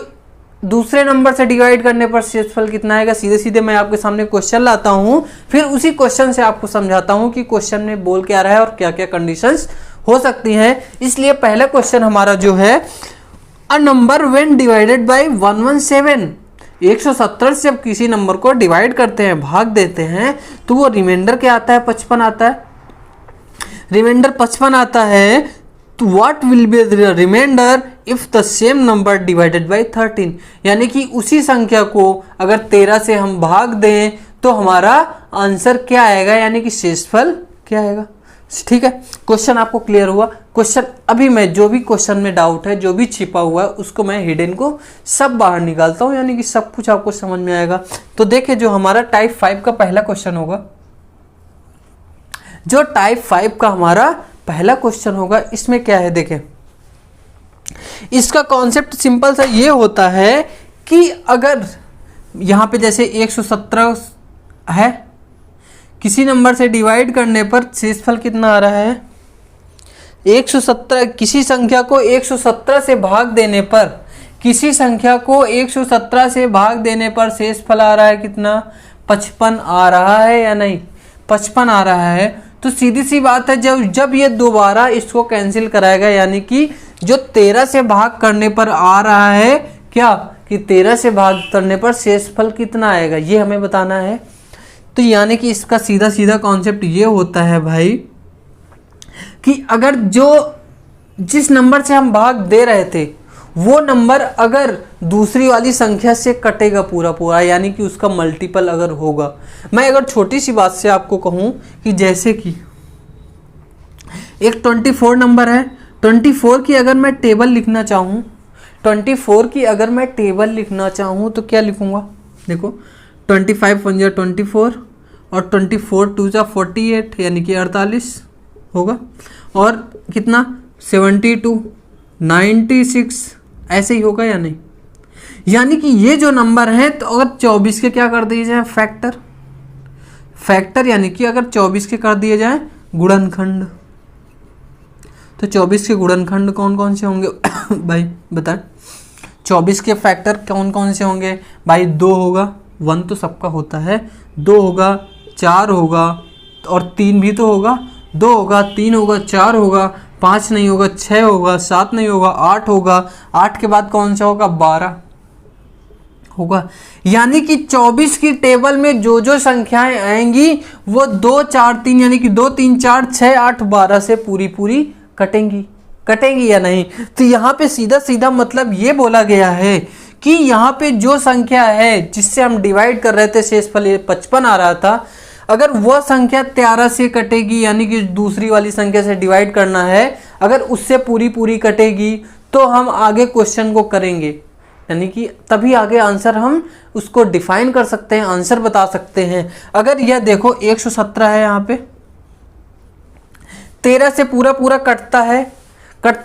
दूसरे नंबर से डिवाइड करने पर शेषफल कितना आएगा। सीधे सीधे मैं आपके सामने क्वेश्चन लाता हूं, फिर उसी क्वेश्चन से आपको समझाता हूं कि क्वेश्चन में बोल क्या रहा है और क्या क्या कंडीशंस हो सकती हैं। इसलिए पहला क्वेश्चन हमारा जो है, a number when divided bye 117, 117 से जब किसी नंबर को डिवाइड करते हैं, भाग देते हैं, तो वो रिमाइंडर क्या आता है, 55 आता है। रिमाइंडर 55 आता है, तो what will be the remainder if the same number divided by 13, यानी कि उसी संख्या को अगर 13 से हम भाग दें तो हमारा आंसर क्या आएगा, यानी कि शेषफल क्या आएगा। ठीक है, क्वेश्चन आपको क्लियर हुआ। क्वेश्चन अभी मैं जो भी क्वेश्चन में डाउट है, जो भी छिपा हुआ है, उसको मैं हिडन को सब बाहर निकालता हूं, यानी कि सब कुछ आपको समझ में आएगा। तो देखिए जो हमारा टाइप 5 का पहला क्वेश्चन होगा, जो टाइप 5 का हमारा पहला क्वेश्चन होगा, इसमें क्या है देखें, इसका कॉन्सेप्ट सिंपल सा ये होता है कि अगर यहां पे जैसे 117 है, किसी नंबर से डिवाइड करने पर शेषफल कितना आ रहा है 117, किसी संख्या को 117 से भाग देने पर, किसी संख्या को 117 से भाग देने पर शेषफल आ रहा है कितना, 55 आ रहा है या नहीं, 55 आ रहा है। तो सीधी सी बात है, जब ये दोबारा इसको कैंसिल कराएगा, यानी कि जो 13 से भाग करने पर आ रहा है क्या, कि 13 से भाग करने पर शेषफल कितना आएगा, ये हमें बताना है। तो यानी कि इसका सीधा सीधा कॉन्सेप्ट ये होता है भाई कि अगर जिस नंबर से हम भाग दे रहे थे वो नंबर अगर दूसरी वाली संख्या से कटेगा पूरा पूरा, यानी कि उसका मल्टीपल अगर होगा। मैं अगर छोटी सी बात से आपको कहूं कि जैसे कि एक 24 नंबर है, 24 की अगर मैं टेबल लिखना चाहूं, 24 की अगर मैं टेबल लिखना चाहूं तो क्या लिखूंगा, देखो 25 1 जा 24 और 24 2 जा 48, यानी कि 48 होगा, और कितना 72 96 ऐसे ही होगा या नहीं। यानी कि ये जो नंबर है, तो अगर 24 के क्या कर दिए जाए फैक्टर, यानी कि अगर 24 के कर दिए जाए गुणनखंड, तो 24 के गुणनखंड कौन कौन से होंगे भाई बताएं। 24 के फैक्टर कौन कौन से होंगे भाई, 2 होगा, 1 तो सबका होता है, 2 होगा, 4 होगा और 3 भी तो होगा, 2 होगा, 3 होगा, 4 होगा, 5 नहीं होगा, 6 होगा, 7 नहीं होगा, 8 होगा, 8 के बाद कौन सा होगा 12 होगा। यानी कि 24 की टेबल में जो जो संख्याएं आएंगी वो 2 4 3, यानी कि 2 3 4 6 8 12 से पूरी पूरी कटेंगी या नहीं। तो यहाँ पे सीधा सीधा मतलब ये बोला गया है कि यहाँ पे जो संख्या है जिससे हम डिवाइड कर रहे थे शेषफल 55 आ रहा था, अगर वह संख्या 13 से कटेगी, यानी कि दूसरी वाली संख्या से डिवाइड करना है, अगर उससे पूरी पूरी कटेगी तो हम आगे क्वेश्चन को करेंगे, यानी कि तभी आगे आंसर हम उसको डिफाइन कर सकते हैं, आंसर बता सकते हैं। अगर यह देखो 117 है, यहाँ पे 13 से पूरा पूरा कटता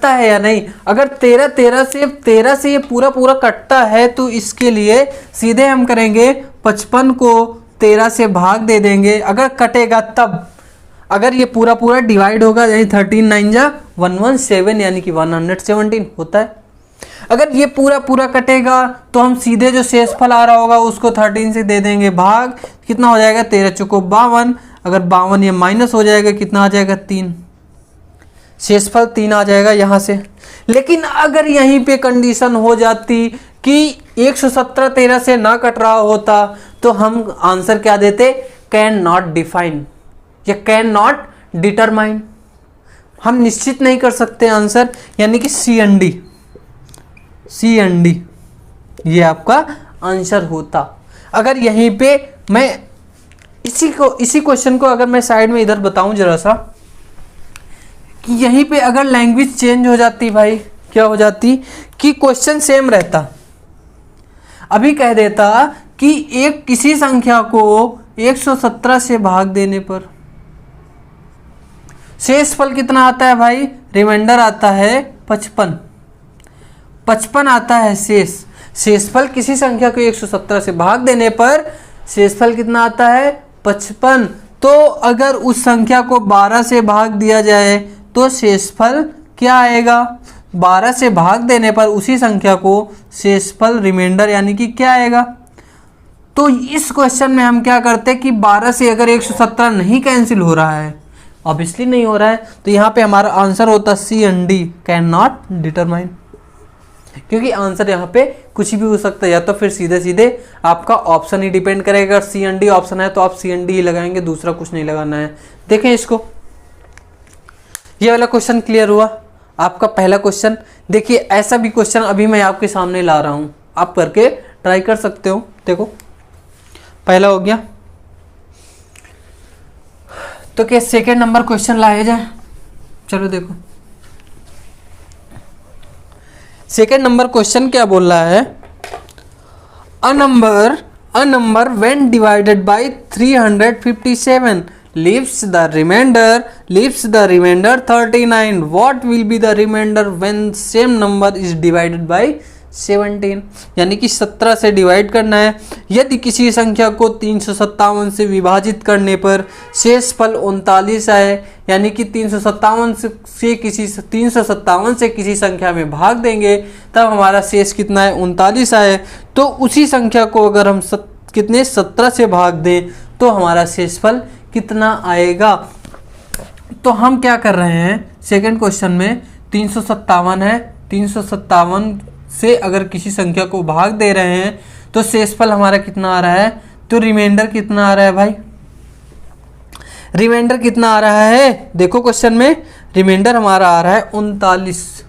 है या नहीं? अगर 13 से ये पूरा पूरा कटता है तो इसके लिए सीधे हम करेंगे 55 को 13 से भाग दे देंगे, अगर कटेगा तब। अगर ये पूरा पूरा डिवाइड होगा, यानी 13 9 जा 117, यानी कि 117 होता है। अगर ये पूरा पूरा कटेगा तो हम सीधे जो शेषफल आ रहा होगा उसको 13 से दे देंगे भाग, कितना हो जाएगा 13 चौको 52, अगर 52 ये माइनस हो जाएगा, कितना आ जाएगा 3, शेषफल 3 आ जाएगा यहाँ से। लेकिन अगर यहीं पे कंडीशन हो जाती कि 117 13 से ना कट रहा होता तो हम आंसर क्या देते, कैन नॉट डिफाइन या कैन नॉट डिटरमाइन, हम निश्चित नहीं कर सकते आंसर, यानी कि सी एंड डी ये आपका आंसर होता। अगर यहीं पे मैं इसी क्वेश्चन को अगर मैं साइड में इधर बताऊं जरा सा, कि यहीं पे अगर लैंग्वेज चेंज हो जाती भाई, क्या हो जाती कि क्वेश्चन सेम रहता, अभी कह देता कि एक किसी संख्या को 117 से भाग देने पर शेषफल कितना आता है भाई, रिमाइंडर आता है 55 आता है शेषफल किसी संख्या को 117 से भाग देने पर शेषफल कितना आता है 55। तो अगर उस संख्या को 12 से भाग दिया जाए तो शेषफल क्या आएगा, 12 से भाग देने पर उसी संख्या को शेषफल रिमाइंडर यानी कि क्या आएगा। तो इस क्वेश्चन में हम क्या करते हैं कि 12 से अगर 117 नहीं कैंसिल हो रहा है, ऑब्वियसली नहीं हो रहा है, तो यहाँ पे हमारा आंसर होता C and D, can not determine, क्योंकि आंसर यहाँ पे कुछ भी हो सकता है, या तो फिर सीधे सीधे आपका ऑप्शन ही डिपेंड करेगा। अगर सी एंड डी ऑप्शन है तो आप सी एंड डी ही लगाएंगे, दूसरा कुछ नहीं लगाना है। देखें इसको, ये वाला क्वेश्चन क्लियर हुआ आपका पहला क्वेश्चन। देखिए ऐसा भी क्वेश्चन अभी मैं आपके सामने ला रहा हूं, आप करके ट्राई कर सकते हो। देखो पहला हो गया, तो क्या सेकेंड नंबर क्वेश्चन लाया जाए? चलो देखो सेकेंड नंबर क्वेश्चन क्या बोल रहा है, a number when divided bye 357 leaves the remainder 39. What will be the remainder when same number is divided by 17? यानी कि 17 से डिवाइड करना है। यदि किसी संख्या को 357 से विभाजित करने पर शेषफल 39 आए, यानी कि 357 से किसी संख्या में भाग देंगे तब हमारा शेष कितना है 39 आए। तो उसी संख्या को अगर हम 17 से भाग दें तो हमारा शेषफल कितना आएगा। तो हम क्या कर रहे हैं, सेकंड क्वेश्चन में 357 है, 357 से अगर किसी संख्या को भाग दे रहे हैं तो शेषफल हमारा कितना आ रहा है, तो रिमाइंडर कितना आ रहा है भाई, रिमाइंडर कितना आ रहा है, देखो क्वेश्चन में रिमाइंडर हमारा आ रहा है 39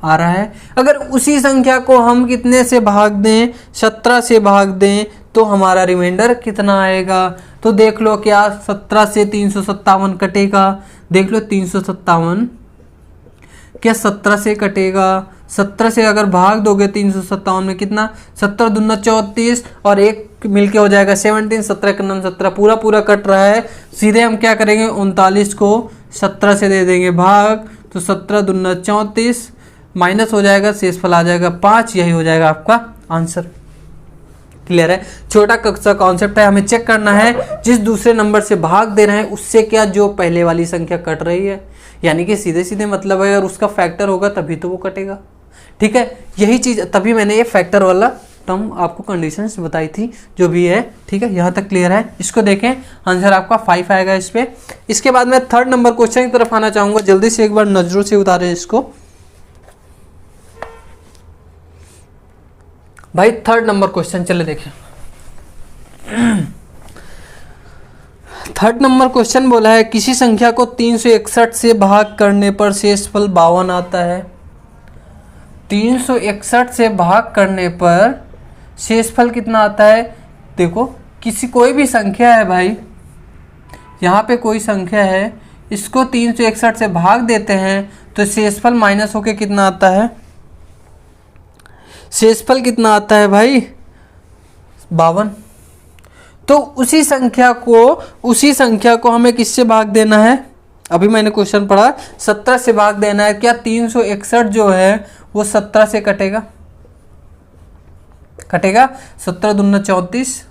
आ रहा है। अगर उसी संख्या को हम कितने से भाग दें, 17 से भाग दें तो हमारा रिमाइंडर कितना आएगा। तो देख लो क्या 17 से 357 कटेगा, देख लो 357 क्या 17 से कटेगा, 17 से अगर भाग दोगे 357 में कितना, 17 दूना 34 और एक मिलके हो जाएगा 17, 17 का 9 17 पूरा पूरा कट रहा है। सीधे हम क्या करेंगे 39 को 17 से दे देंगे भाग, तो 17 दूना 34 माइनस हो जाएगा, शेषफल आ जाएगा 5, यही हो जाएगा आपका आंसर। क्लियर है, छोटा सा कॉन्सेप्ट है, हमें चेक करना है जिस दूसरे नंबर से भाग दे रहे हैं उससे क्या जो पहले वाली संख्या कट रही है, यानी कि सीधे सीधे मतलब है अगर उसका फैक्टर होगा तभी तो वो कटेगा। ठीक है, यही चीज तभी मैंने ये फैक्टर वाला टर्म आपको कंडीशंस बताई थी जो भी है। ठीक है, यहाँ तक क्लियर है। इसको देखें, आंसर आपका 5 आएगा इस पे। इसके बाद मैं थर्ड नंबर क्वेश्चन की तरफ आना चाहूंगा, जल्दी से एक बार नजरों से उतारें इसको भाई। थर्ड नंबर क्वेश्चन चले देखें। थर्ड नंबर क्वेश्चन बोला है किसी संख्या को 361 से भाग करने पर शेषफल 52 आता है। 361 से भाग करने पर शेषफल कितना आता है, देखो किसी कोई भी संख्या है भाई, यहाँ पे कोई संख्या है, इसको 361 से भाग देते हैं तो शेषफल माइनस होके कितना आता है, शेषफल कितना आता है भाई 52। तो उसी संख्या को हमें किससे भाग देना है, अभी मैंने क्वेश्चन पढ़ा 17 से भाग देना है। क्या 361 जो है वो 17 से कटेगा, 17 दूना 34,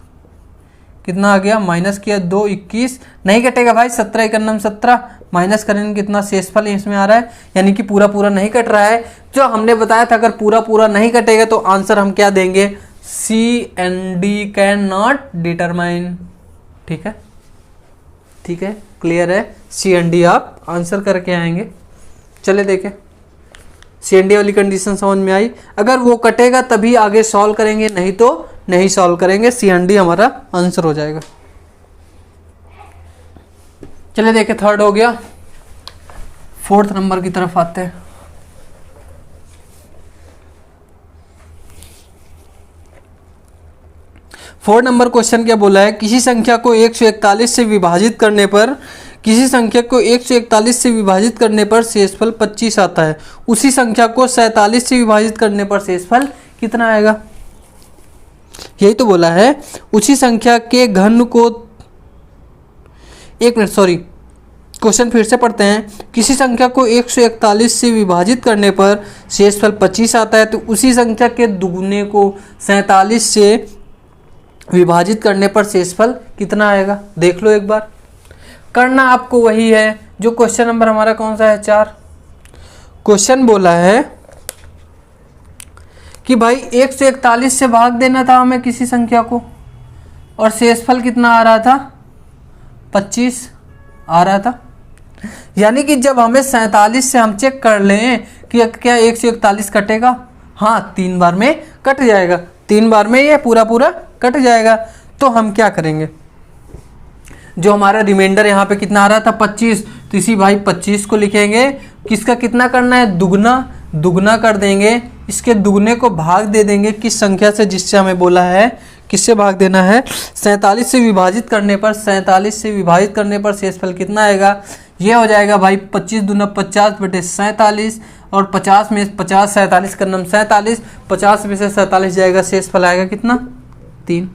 कितना आ गया, माइनस किया 2 21, नहीं कटेगा भाई, 17 एकन्नम 17, माइनस करेंगे कितना, शेषफल इसमें आ रहा है, यानी कि पूरा पूरा नहीं कट रहा है। जो हमने बताया था अगर पूरा पूरा नहीं कटेगा तो आंसर हम क्या देंगे, C and D can not determine. ठीक है, क्लियर है, सी एंड डी आप आंसर करके आएंगे। चले देखें, सी एंड डी वाली कंडीशन समझ में आई, अगर वो कटेगा तभी आगे सॉल्व करेंगे, नहीं तो नहीं सॉल्व करेंगे, सी एंड डी हमारा आंसर हो जाएगा। चले देखें, थर्ड हो गया, फोर्थ नंबर की तरफ आते हैं। फोर्थ नंबर क्वेश्चन क्या बोला है, किसी संख्या को 141 से विभाजित करने पर शेषफल 25 आता है, उसी संख्या को 47 से विभाजित करने पर शेषफल कितना आएगा, यही तो बोला है। उसी संख्या के घन को, एक मिनट सॉरी, क्वेश्चन फिर से पढ़ते हैं। किसी संख्या को 141 से विभाजित करने पर शेषफल 25 आता है, तो उसी संख्या के दुगुने को 47 से विभाजित करने पर शेषफल कितना आएगा, देख लो एक बार। करना आपको वही है जो क्वेश्चन नंबर हमारा कौन सा है, 4। क्वेश्चन बोला है कि भाई 141 से भाग देना था हमें किसी संख्या को, और शेषफल कितना आ रहा था, 25 आ रहा था। यानी कि जब हमें 47 से हम चेक कर लें कि क्या 141 कटेगा, हाँ 3 बार में कट जाएगा, 3 बार में ये पूरा पूरा कट जाएगा। तो हम क्या करेंगे, जो हमारा रिमाइंडर यहाँ पे कितना आ रहा था 25, तो इसी भाई 25 को लिखेंगे, किसका कितना करना है, दुगना कर देंगे, इसके दुगने को भाग दे देंगे किस संख्या से, जिससे हमें बोला है किससे भाग देना है, 47 से विभाजित करने पर, 47 से विभाजित करने पर शेषफल कितना आएगा, ये हो जाएगा भाई 25 दूना 50 बटे 47, और 50 में 50 47 का नम 47, 50 में से 47 जाएगा, शेषफल आएगा कितना, 3।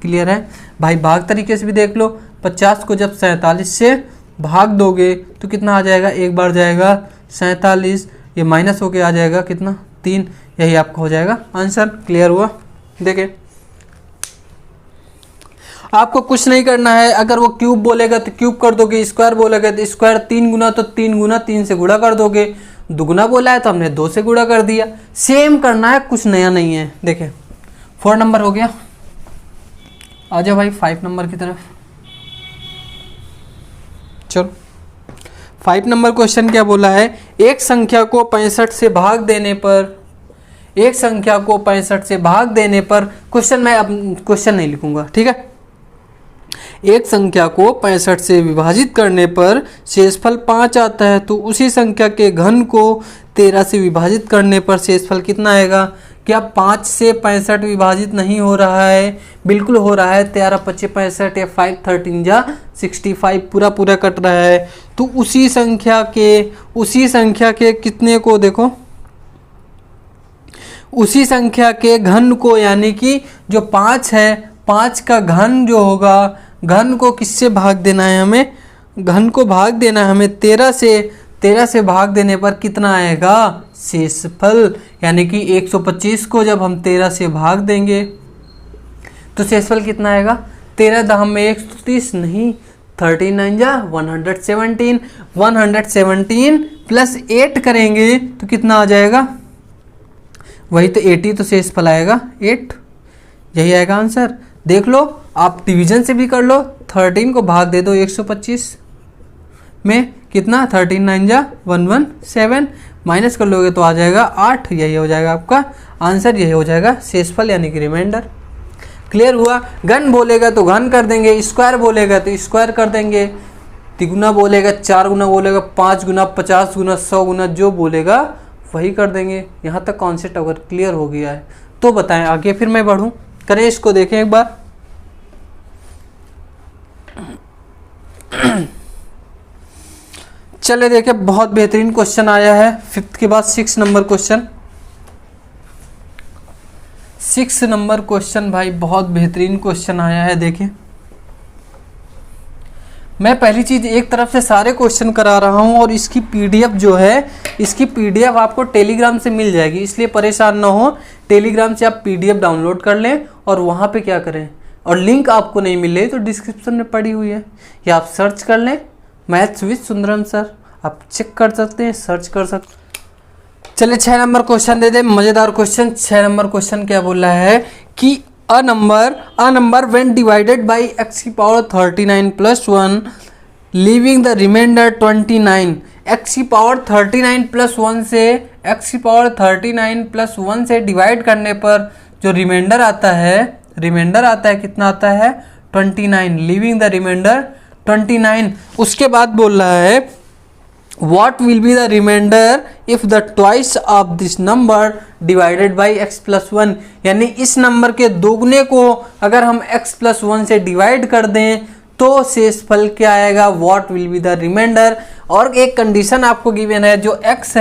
क्लियर है भाई, भाग तरीके से भी देख लो, 50 को जब 47 से भाग दोगे तो कितना आ जाएगा, एक बार जाएगा 47, ये माइनस होके आ जाएगा कितना, 3, यही आपका हो जाएगा आंसर। क्लियर हुआ, देखें आपको कुछ नहीं करना है, अगर वो क्यूब बोलेगा तो क्यूब कर दोगे, स्क्वायर बोलेगा तो स्क्वायर, 3 गुना तो 3 गुना, 3 से गुणा कर दोगे, दुगुना बोला है तो हमने 2 से गुणा कर दिया, सेम करना है, कुछ नया नहीं है। देखें 4 नंबर हो गया, आ जाओ भाई 5 नंबर की तरफ। चलो 5 नंबर क्वेश्चन क्या बोला है, एक संख्या को 65 से भाग देने पर, एक संख्या को 65 से भाग देने पर, क्वेश्चन मैं अब क्वेश्चन नहीं लिखूंगा, ठीक है। एक संख्या को 65 से विभाजित करने पर शेषफल 5 आता है, तो उसी संख्या के घन को 13 से विभाजित करने पर शेषफल कितना आएगा। क्या 5 से 65 विभाजित नहीं हो रहा है, बिल्कुल हो रहा है, 13 25 65 या 5 13 जा 65 पूरा पूरा कट रहा है। तो उसी संख्या के कितने को देखो, उसी संख्या के घन को, यानी कि जो 5 है 5 का घन जो होगा, घन को किससे भाग देना है हमें, घन को भाग देना है हमें 13 से भाग देने पर कितना आएगा शेषफल, यानी कि 125 को जब हम 13 से भाग देंगे तो शेषफल कितना आएगा, 13 दहम में 130 नहीं, 39 जा 117, 117 प्लस 8 करेंगे तो कितना आ जाएगा, वही तो 80, तो शेषफल आएगा 8, यही आएगा आंसर। देख लो आप डिवीजन से भी कर लो, 13 को भाग दे दो 125 में, कितना 13 9 जा 117, माइनस कर लोगे तो आ जाएगा 8, यही हो जाएगा आपका आंसर, यही हो जाएगा शेषफल यानी कि रिमाइंडर। क्लियर हुआ, घन बोलेगा तो घन कर देंगे, स्क्वायर बोलेगा तो स्क्वायर कर देंगे, तिगुना बोलेगा 4 गुना बोलेगा 5 गुना 50 गुना 100 गुना, जो बोलेगा वही कर देंगे। यहाँ तक कॉन्सेप्ट अगर क्लियर हो गया है तो बताएं आगे फिर मैं बढ़ूँ, करें इसको देखें एक बार। चले देखिए, बहुत बेहतरीन क्वेश्चन आया है। 5th के बाद 6 नंबर क्वेश्चन, 6 नंबर क्वेश्चन भाई बहुत बेहतरीन क्वेश्चन आया है। देखिए, मैं पहली चीज एक तरफ से सारे क्वेश्चन करा रहा हूं और इसकी पीडीएफ जो है, इसकी पीडीएफ आपको टेलीग्राम से मिल जाएगी, इसलिए परेशान ना हो। टेलीग्राम से आप पीडीएफ डाउनलोड कर लें और वहां पे क्या करें, और लिंक आपको नहीं मिले तो डिस्क्रिप्शन में पड़ी हुई है, या आप सर्च कर लें मैथ्स विद सुंदरम सर, आप चेक कर सकते हैं, सर्च कर सकते। चलिए 6 नंबर क्वेश्चन दे दे, मजेदार क्वेश्चन। 6 नंबर क्वेश्चन क्या बोला है कि a number when divided by x की power 39 plus 1 leaving the remainder 29, x की पावर 39 plus 1 से x की पावर 39 plus 1 से डिवाइड करने पर जो रिमाइंडर आता है कितना आता है 29, लीविंग द रिमाइंडर 29। उसके बाद बोल रहा है What will be the remainder if the twice of this number divided by x plus 1, यानी इस नंबर के दोगुने को अगर हम x plus 1 से डिवाइड कर दें तो शेषफल क्या आएगा, what will be the remainder। और एक कंडीशन आपको गिवन है, जो x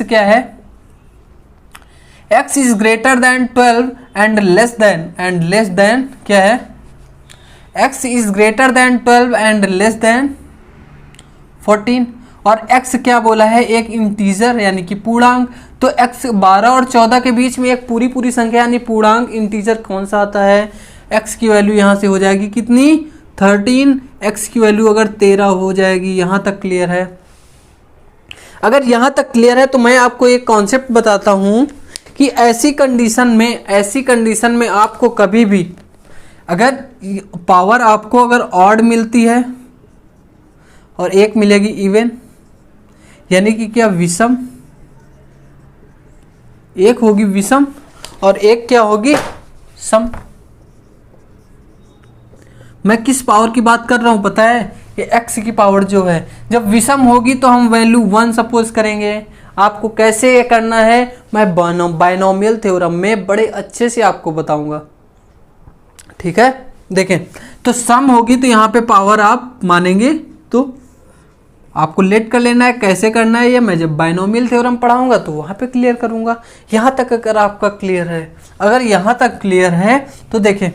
क्या है, x is greater than 12 and less than क्या है, x is greater than 12 and less than 14, और x क्या बोला है, एक इंटीजर यानी कि पूर्णांक। तो x 12 और 14 के बीच में एक पूरी संख्या यानी पूर्णांक इंटीजर कौन सा आता है, x की वैल्यू यहाँ से हो जाएगी कितनी 13, x की वैल्यू अगर 13 हो जाएगी। यहाँ तक क्लियर है? अगर यहाँ तक क्लियर है तो मैं आपको एक कॉन्सेप्ट बताता हूँ कि ऐसी कंडीशन में आपको कभी भी अगर पावर आपको अगर ऑड मिलती है और एक मिलेगी इवन, यानी कि क्या विषम, एक होगी विषम और एक क्या होगी सम। मैं किस पावर की बात कर रहा हूं पता है, ये x की पावर जो है, जब विषम होगी तो हम वैल्यू 1 सपोज करेंगे। आपको कैसे ये करना है मैं बायनोमियल थ्योरम में बड़े अच्छे से आपको बताऊंगा, ठीक है। देखें, तो सम होगी तो यहाँ पे पावर आप मानेंगे तो आपको लेट कर लेना है, कैसे करना है ये मैं जब बायनोमियल थ्योरम पढ़ाऊंगा तो वहाँ पे क्लियर करूंगा। यहाँ तक अगर आपका क्लियर है, अगर यहाँ तक क्लियर है तो देखें,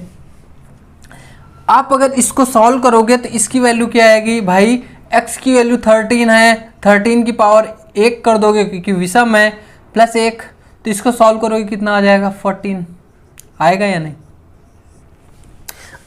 आप अगर इसको सॉल्व करोगे तो इसकी वैल्यू क्या आएगी भाई, x की वैल्यू 13 है, 13 की पावर 1 कर दोगे क्योंकि विषम है, प्लस 1, तो इसको सॉल्व करोगे कितना आ जाएगा 14। आएगा या नहीं,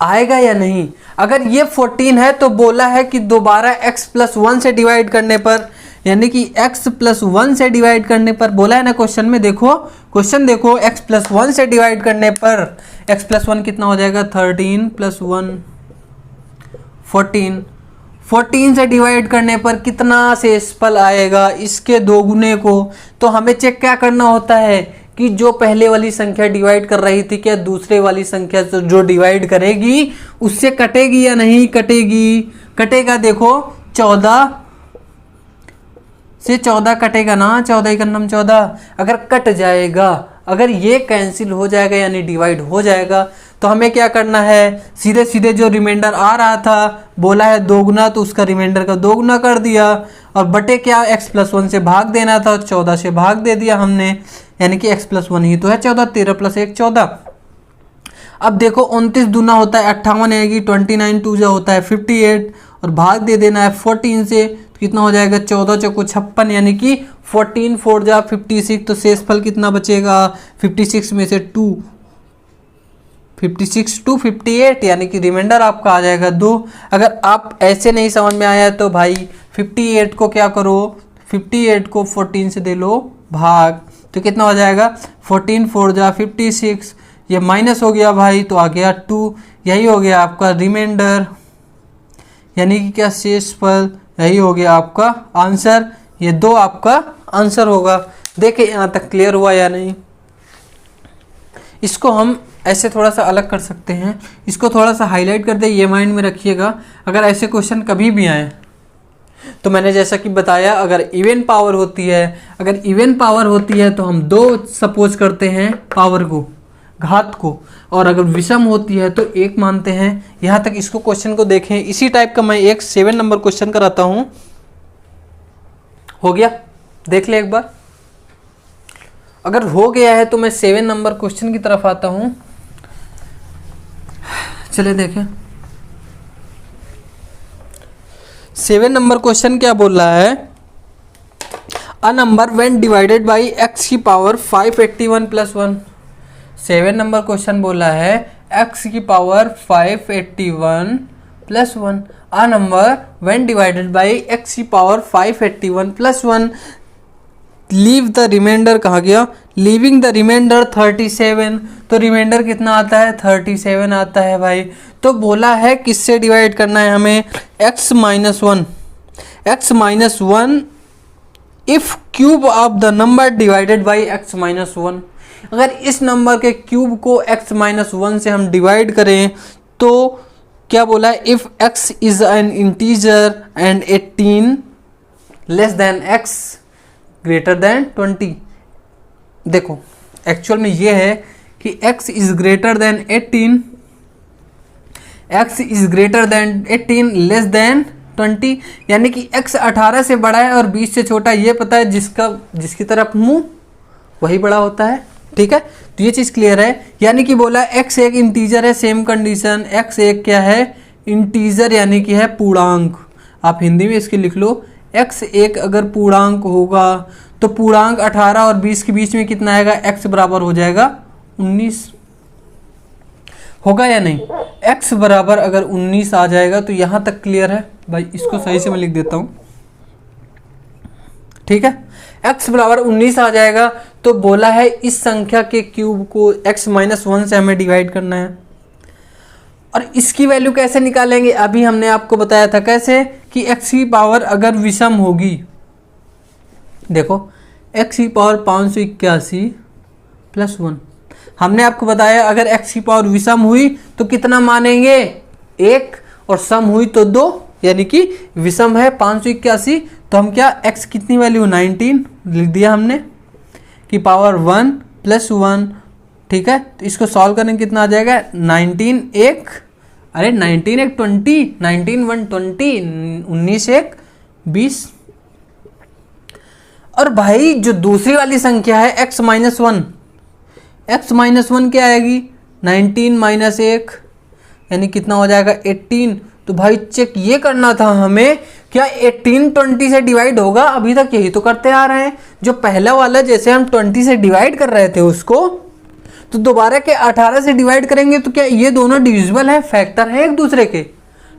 आएगा या नहीं? अगर ये 14 है तो बोला है कि दोबारा x प्लस 1 से डिवाइड करने पर, यानी कि x प्लस 1 से डिवाइड करने पर बोला है ना क्वेश्चन में। देखो क्वेश्चन देखो, x प्लस 1 से डिवाइड करने पर x प्लस 1 कितना हो जाएगा 13 प्लस 1 14, 14 से डिवाइड करने पर कितना शेषफल आएगा, इसके दोगुने को। तो हमें चेक क्या करना होता है कि जो पहले वाली संख्या डिवाइड कर रही थी क्या दूसरे वाली संख्या जो डिवाइड करेगी उससे कटेगी या नहीं कटेगी, कटेगा। देखो 14 से 14 कटेगा ना, 14 का नाम 14, अगर कट जाएगा, अगर ये कैंसिल हो जाएगा यानी डिवाइड हो जाएगा, तो हमें क्या करना है, सीधे सीधे जो रिमाइंडर आ रहा था बोला है दोगुना, तो उसका रिमाइंडर का दोगुना कर दिया, और बटे क्या x प्लस 1 से भाग देना था, 14 से भाग दे दिया हमने, यानी कि x प्लस 1 ही तो है 14, 13 प्लस 1 14। अब देखो 29 दूना होता है 58 आएगी, 29 2 जो होता है 58, और भाग दे देना है 14 से, तो कितना हो जाएगा 14 चौको 56, यानी कि 14 4 जा 56, तो शेषफल कितना बचेगा 56 में से 2, 56 टू 58, यानी कि रिमाइंडर आपका आ जाएगा 2। अगर आप ऐसे नहीं समझ में आया तो भाई 58 को क्या करो, 58 को 14 से दे लो भाग, तो कितना हो जाएगा 14 4 जा 56, ये माइनस हो गया भाई तो आ गया 2, यही हो गया आपका रिमाइंडर, यानी कि क्या शेषफल, यही हो गया आपका आंसर। ये 2 आपका आंसर होगा। देखिए यहाँ तक क्लियर हुआ या नहीं। इसको हम ऐसे थोड़ा सा अलग कर सकते हैं, इसको थोड़ा सा हाईलाइट कर दे, ये माइंड में रखिएगा। अगर ऐसे क्वेश्चन कभी भी आए तो मैंने जैसा कि बताया, अगर इवन पावर होती है, अगर इवन पावर होती है तो हम 2 सपोज करते हैं पावर को, घात को, और अगर विषम होती है तो 1 मानते हैं। यहाँ तक इसको क्वेश्चन को देखें। इसी टाइप का मैं एक 7 नंबर क्वेश्चन कराता हूँ। हो गया, देख ले एक बार। अगर हो गया है तो मैं 7 नंबर क्वेश्चन की तरफ आता हूँ। चलिए देखें 7 नंबर क्वेश्चन क्या बोल रहा है। A number when divided by x की पावर 581 प्लस 1। 7 नंबर क्वेश्चन बोला है x की power 581 plus 1। A number when divided by x की power 581 plus 1, leave the remainder, कहा गया लीविंग द रिमाइंडर 37। तो रिमाइंडर कितना आता है, 37 आता है भाई। तो बोला है किससे डिवाइड करना है हमें, x minus 1, x minus 1 if cube of the number divided by x minus 1। अगर इस नंबर के क्यूब को x माइनस 1 से हम डिवाइड करें तो क्या बोला है, if x is an integer and 18 less than x greater than 20। देखो एक्चुअल में ये है कि x is greater than 18, x is greater than 18 less than 20, यानी कि x 18 से बड़ा है और 20 से छोटा। ये पता है जिसकी तरफ मुंह वही बड़ा होता है, ठीक है। तो ये चीज़ क्लियर है। यानी कि बोला x एक इंटीजर है, सेम कंडीशन, x एक क्या है, इंटीजर यानी कि है पूर्णांक। आप हिंदी में इसके लिख लो, x एक अगर पूर्णांक होगा तो पूर्णांक 18 और 20 के बीच में कितना आएगा, x बराबर हो जाएगा 19। होगा या नहीं, x बराबर अगर 19 आ जाएगा तो यहां तक क्लियर है भाई। इसको सही से मैं लिख देता हूं, ठीक है। x बराबर 19 आ जाएगा तो बोला है इस संख्या के क्यूब को x माइनस 1 से हमें डिवाइड करना है। और इसकी वैल्यू कैसे निकालेंगे, अभी हमने आपको बताया था कैसे, कि x की पावर अगर विषम होगी, देखो x की पावर 581 प्लस 1, हमने आपको बताया अगर x की पावर विषम हुई तो कितना मानेंगे, 1, और सम हुई तो 2, यानी कि विषम है 581। तो हम क्या, x कितनी वैल्यू 19 लिख दिया हमने कि पावर 1 प्लस 1, ठीक है। तो इसको सॉल्व करने कितना आ जाएगा, 19 1, अरे 19 1 20, 19 1 20, 19 1 20। और भाई जो दूसरी वाली संख्या है x माइनस 1, x माइनस 1 क्या आएगी, 19 माइनस 1, यानी कितना हो जाएगा 18। तो भाई चेक ये करना था हमें, क्या 18 20 से डिवाइड होगा, अभी तक यही तो करते आ रहे हैं। जो पहला वाला जैसे हम 20 से डिवाइड कर रहे थे उसको, तो दोबारा के 18 से डिवाइड करेंगे तो क्या ये दोनों डिविजिबल है, फैक्टर है एक दूसरे के,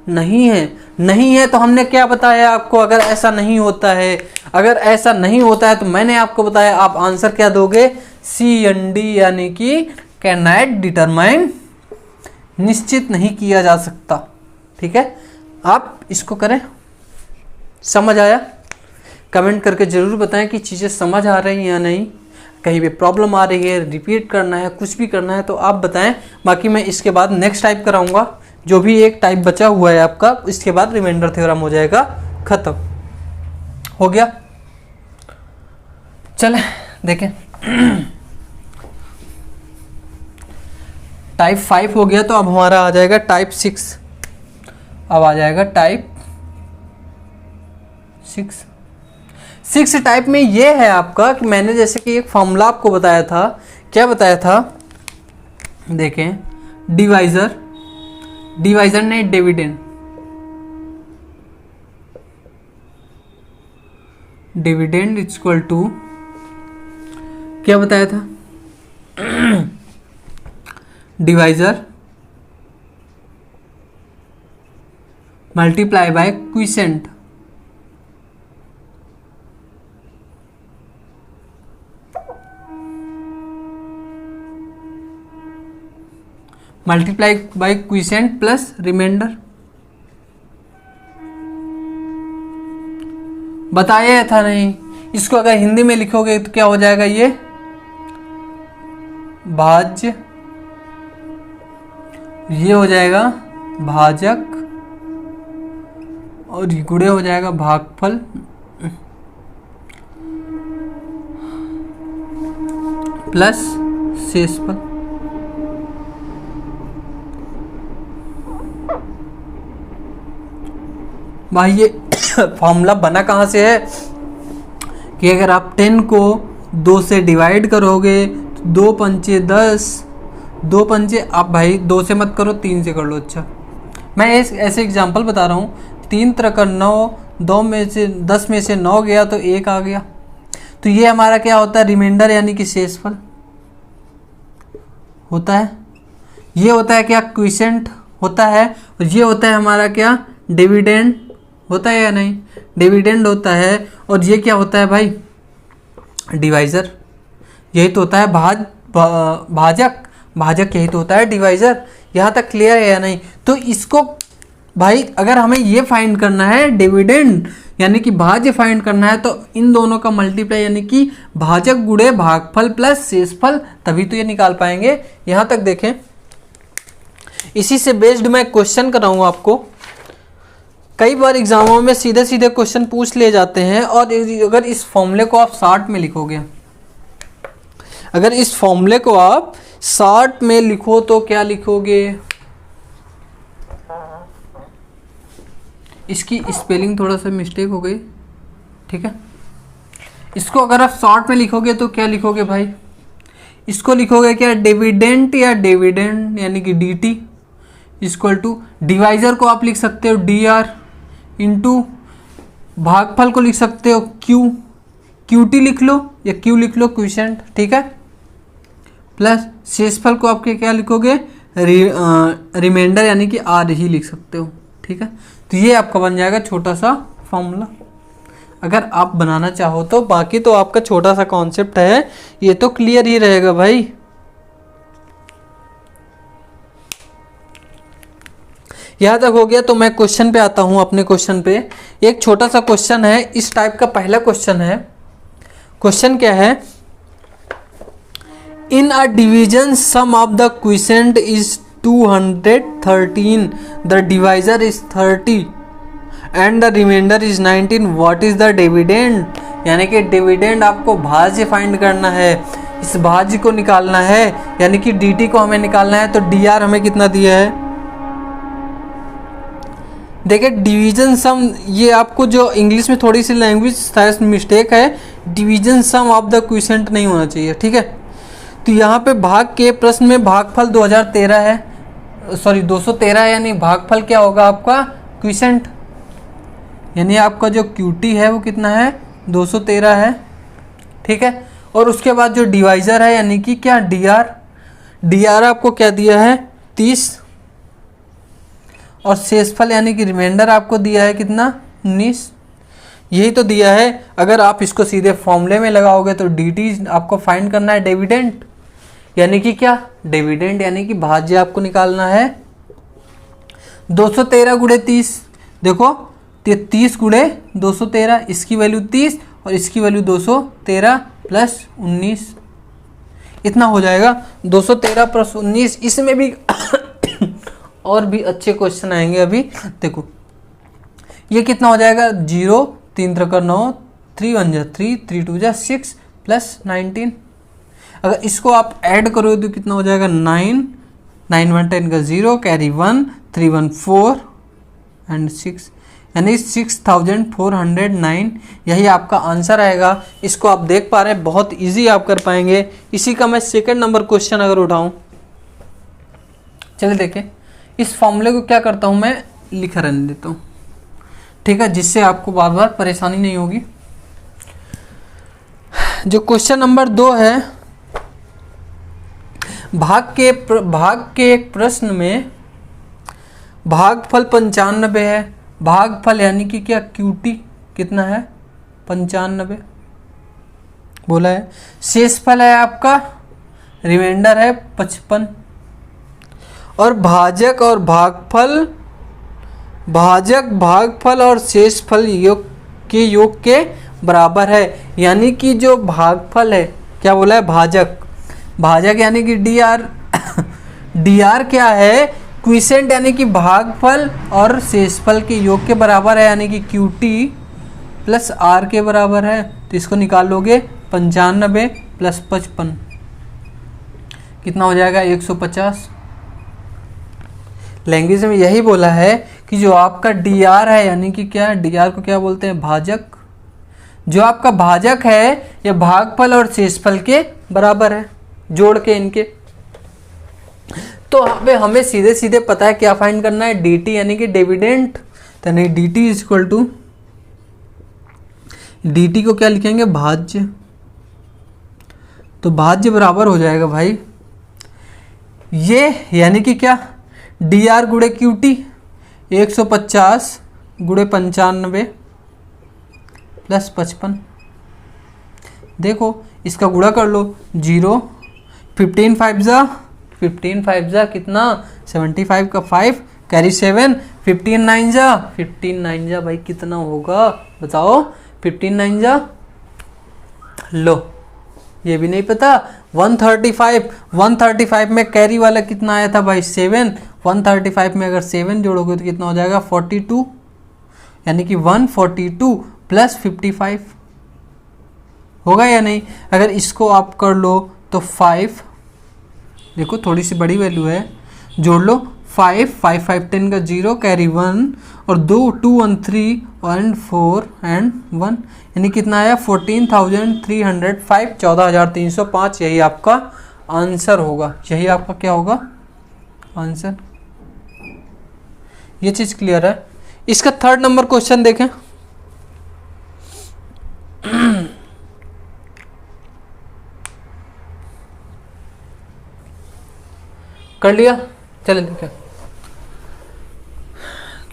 नहीं है। नहीं है तो हमने क्या बताया आपको, अगर ऐसा नहीं होता है, अगर ऐसा नहीं होता है तो मैंने आपको बताया आप आंसर क्या दोगे, सी एंड डी, यानी कि कैन नॉट डिटरमाइन, निश्चित नहीं किया जा सकता, ठीक है। आप इसको करें। समझ आया, कमेंट करके ज़रूर बताएं कि चीज़ें समझ आ रही हैं या नहीं, कहीं भी प्रॉब्लम आ रही है, रिपीट करना है, कुछ भी करना है तो आप बताएं। बाकी मैं इसके बाद नेक्स्ट टाइप कराऊंगा, जो भी एक टाइप बचा हुआ है आपका, इसके बाद रिमाइंडर थ्योरम हो जाएगा खत्म। हो गया, चलें देखें। टाइप 5 हो गया तो अब हमारा आ जाएगा टाइप 6। अब आ जाएगा टाइप 6 टाइप में ये है आपका कि मैंने जैसे कि एक फॉर्मूला आपको बताया था, क्या बताया था, देखें, डिवाइजर नहीं डिविडेंड, डिविडेंड इक्वल टू क्या बताया था, divisor multiply by quotient. Multiply by quotient plus remainder. बताया था नहीं, इसको अगर हिंदी में लिखोगे तो क्या हो जाएगा, ये भाज्य, ये हो जाएगा भाजक, और गुणे हो जाएगा भागफल, प्लस शेषफल। भाई ये फॉर्मूला बना कहाँ से है कि अगर आप 10 को 2 से डिवाइड करोगे तो 2 पंचे 10, 2 पंचे, आप भाई 2 से मत करो 3 से कर लो। अच्छा मैं ऐसे एग्जांपल बता रहा हूँ। 3 त्रिक 9, 2 में से 10 में से 9 गया तो 1 आ गया। तो ये हमारा क्या होता है, रिमाइंडर यानी कि शेषफल होता है। ये होता है क्या, क्विसेंट होता है। और ये होता है हमारा क्या, डिविडेंड होता है या नहीं, डिविडेंड होता है। और ये क्या होता है भाई, डिवाइज़र। यही तो होता है भाजक, भाजक यही तो होता है डिवाइज़र। यहाँ तक क्लियर है या नहीं। तो इसको भाई अगर हमें ये फाइंड करना है डिविडेंड यानी कि भाज्य फाइंड करना है तो इन दोनों का मल्टीप्लाई यानी कि भाजक गुणे भागफल प्लस शेषफल, तभी तो ये निकाल पाएंगे। यहाँ तक देखें, इसी से बेस्ड मैं क्वेश्चन कराऊंगा आपको। कई बार एग्जामों में सीधे सीधे क्वेश्चन पूछ लिए जाते हैं। और अगर इस फॉर्मूले को आप 60 में लिखोगे, अगर इस फॉर्मूले को आप 60 में लिखो तो क्या लिखोगे, इसकी स्पेलिंग थोड़ा सा मिस्टेक हो गई, ठीक है। इसको अगर आप 60 में लिखोगे तो क्या लिखोगे भाई, इसको लिखोगे क्या, डिविडेंट या डिविडेंड यानी कि dt इक्वल टू, डिवाइजर को आप लिख सकते हो dr इंटू भागफल को लिख सकते हो qt लिख लो या q लिख लो, क्विसेंट, ठीक है। प्लस शेषफल को आपके क्या लिखोगे, रिमाइंडर यानी कि r ही लिख सकते हो, ठीक है। तो ये आपका बन जाएगा छोटा सा फॉर्मूला अगर आप बनाना चाहो तो। बाकी तो आपका छोटा सा कॉन्सेप्ट है, ये तो क्लियर ही रहेगा भाई। यहाँ तक हो गया। तो मैं क्वेश्चन पे आता हूँ, अपने क्वेश्चन पे। एक छोटा सा क्वेश्चन है, इस टाइप का पहला क्वेश्चन है। क्वेश्चन क्या है, in a division sum of the quotient is 213, the divisor is 30 and the remainder is 19, what is the dividend. यानी कि डिविडेंड आपको भाज्य फाइंड करना है, इस भाज्य को निकालना है, यानी कि dt को हमें निकालना है। तो dr हमें कितना दिया है, देखिए डिवीजन सम, ये आपको जो इंग्लिश में थोड़ी सी लैंग्वेज मिस्टेक है, division sum of the quotient नहीं होना चाहिए, ठीक है। तो यहाँ पे भाग के प्रश्न में भागफल 2013 है, सॉरी 213 है, यानी भागफल क्या होगा आपका, क्विसेंट, यानी आपका जो QT है वो कितना है, 213 है, ठीक है। और उसके बाद जो डिवाइजर है यानी कि क्या, dr आपको क्या दिया है, 30, और शेषफल यानी कि रिमाइंडर आपको दिया है कितना, 19, यही तो दिया है। अगर आप इसको सीधे फॉर्मूले में लगाओगे तो dt आपको फाइंड करना है डिविडेंड, यानी कि क्या, डिविडेंड यानी कि भाज्य आपको निकालना है। 213 गुणे 30, देखो 30 गुणे 213, इसकी वैल्यू 30 और इसकी वैल्यू 213 प्लस 19, इतना हो जाएगा 213 प्लस 19। इसमें भी और भी अच्छे क्वेश्चन आएंगे अभी। देखो ये कितना हो जाएगा, 0, 3 त्रिक 9, 3 1 जा 3, 3 2 जा 6 प्लस 19। अगर इसको आप ऐड करो तो कितना हो जाएगा, 9, 9 1 10 का 0, कैरी 1, 3 1 4 एंड 6, यानी 6409, यही आपका आंसर आएगा। इसको आप देख पा रहे हैं, बहुत इजी आप कर पाएंगे। इसी का मैं सेकंड नंबर क्वेश्चन अगर उठाऊं, चलिए देखें। इस फॉर्मूले को क्या करता हूं मैं, लिखा रहने देता हूं, ठीक है, जिससे आपको बार बार परेशानी नहीं होगी। जो क्वेश्चन नंबर 2 है, भाग के एक प्रश्न में भागफल 95 है, भागफल यानी कि क्या, QT कितना है, 95 बोला है। शेषफल है आपका, रिमाइंडर है 55, और भाजक और भागफल, भागफल और शेषफल योग के बराबर है। यानी कि जो भागफल है, क्या बोला है, भाजक यानी कि dr क्या है, क्विसेंट यानी कि भागफल और शेषफल के योग के बराबर है, यानी कि QT प्लस r के बराबर है। तो इसको निकाल लोगे, 95 प्लस 55 कितना हो जाएगा, 150। लैंग्वेज में यही बोला है कि जो आपका डी आर है, यानी कि क्या, डी आर को क्या बोलते हैं, भाजक। जो आपका भाजक है ये भागफल और शेषफल के बराबर है, जोड़ के इनके। तो हमें सीधे सीधे पता है क्या फाइंड करना है, डी टी यानी कि डिविडेंड। तो नहीं, D T is equal to, D T को क्या लिखेंगे, भाज्य। तो भाज्य बराबर हो जाएगा भाई ये, यानी कि क्या, डी आर गुड़े क्यू टी 150 गुड़े 95 प्लस 55। देखो इसका गुणा कर लो, 0 15 5 जा कितना, 75 का 5 कैरी 7, 15 9 जा भाई कितना होगा बताओ, 15 9 जा, लो ये भी नहीं पता। 135 में कैरी वाला कितना आया था भाई, 7। 135 में अगर 7 जोड़ोगे तो कितना हो जाएगा, 42, यानी कि 142 प्लस 55 होगा या नहीं। अगर इसको आप कर लो तो 5, देखो थोड़ी सी बड़ी वैल्यू है, जोड़ लो 5 5 5 10 का 0 कैरी 1 और 2 2 1 3 1 4 एंड 1, यानी कितना आया 14,305, 14,305। यही आपका आंसर होगा, यही आपका क्या होगा आंसर। ये चीज क्लियर है। इसका 3rd नंबर क्वेश्चन देखें। कर लिया, चले देखें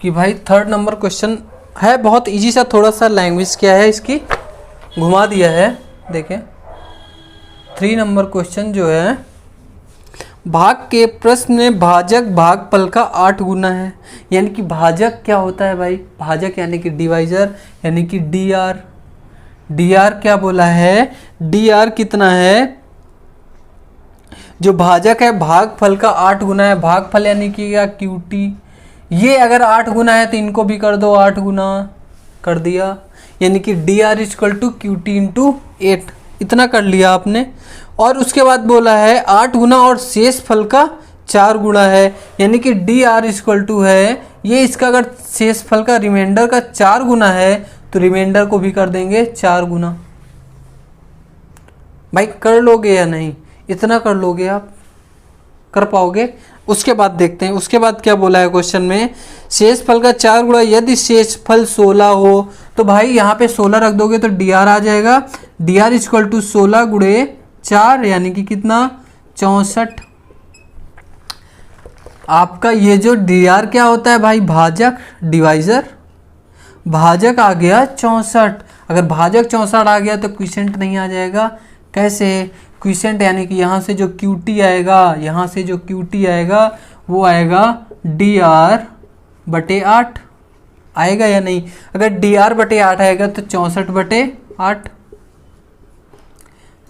कि भाई 3rd नंबर क्वेश्चन है बहुत इजी सा, थोड़ा सा लैंग्वेज क्या है इसकी घुमा दिया है। देखें 3 नंबर क्वेश्चन जो है, भाग के प्रश्न में भाजक भागफल का 8 गुना है। यानी कि भाजक क्या होता है भाई, भाजक यानी कि डिवाइजर, यानी कि डी आर। डी आर क्या बोला है, डी आर कितना है, जो भाजक है भागफल का 8 गुना है। भागफल यानी कि क्या, क्यू टी। ये अगर 8 गुना है तो इनको भी कर दो 8 गुना, कर दिया, यानी कि D R equal to Q T into 8, इतना कर लिया आपने। और उसके बाद बोला है 8 गुना और शेष फल का 4 गुना है, यानी कि डी आर इक्वल टू है ये, इसका अगर शेष फल का रिमाइंडर का 4 गुना है तो रिमाइंडर को भी कर देंगे 4 गुना। भाई कर लोगे या नहीं, इतना कर लोगे आप, कर पाओगे। उसके बाद देखते हैं, उसके बाद क्या बोला है क्वेश्चन में, शेष फल का 4 गुणा यदि शेष फल 16 हो तो भाई यहाँ पे 16 रख दोगे तो डी आर आ जाएगा। डी आर इक्वल टू 16 गुणे 4 यानी कि कितना, 64। आपका ये जो डी आर क्या होता है भाई, भाजक, डिवाइजर। भाजक आ गया 64, अगर भाजक 64 आ गया तो क्विसेंट नहीं आ जाएगा। कैसे, क्विसेंट यानी कि यहाँ से जो क्यू टी आएगा, यहाँ से जो क्यू टी आएगा वो आएगा डी आर बटे 8 आएगा या नहीं। अगर डी आर बटे 8 आएगा तो 64 बटे 8,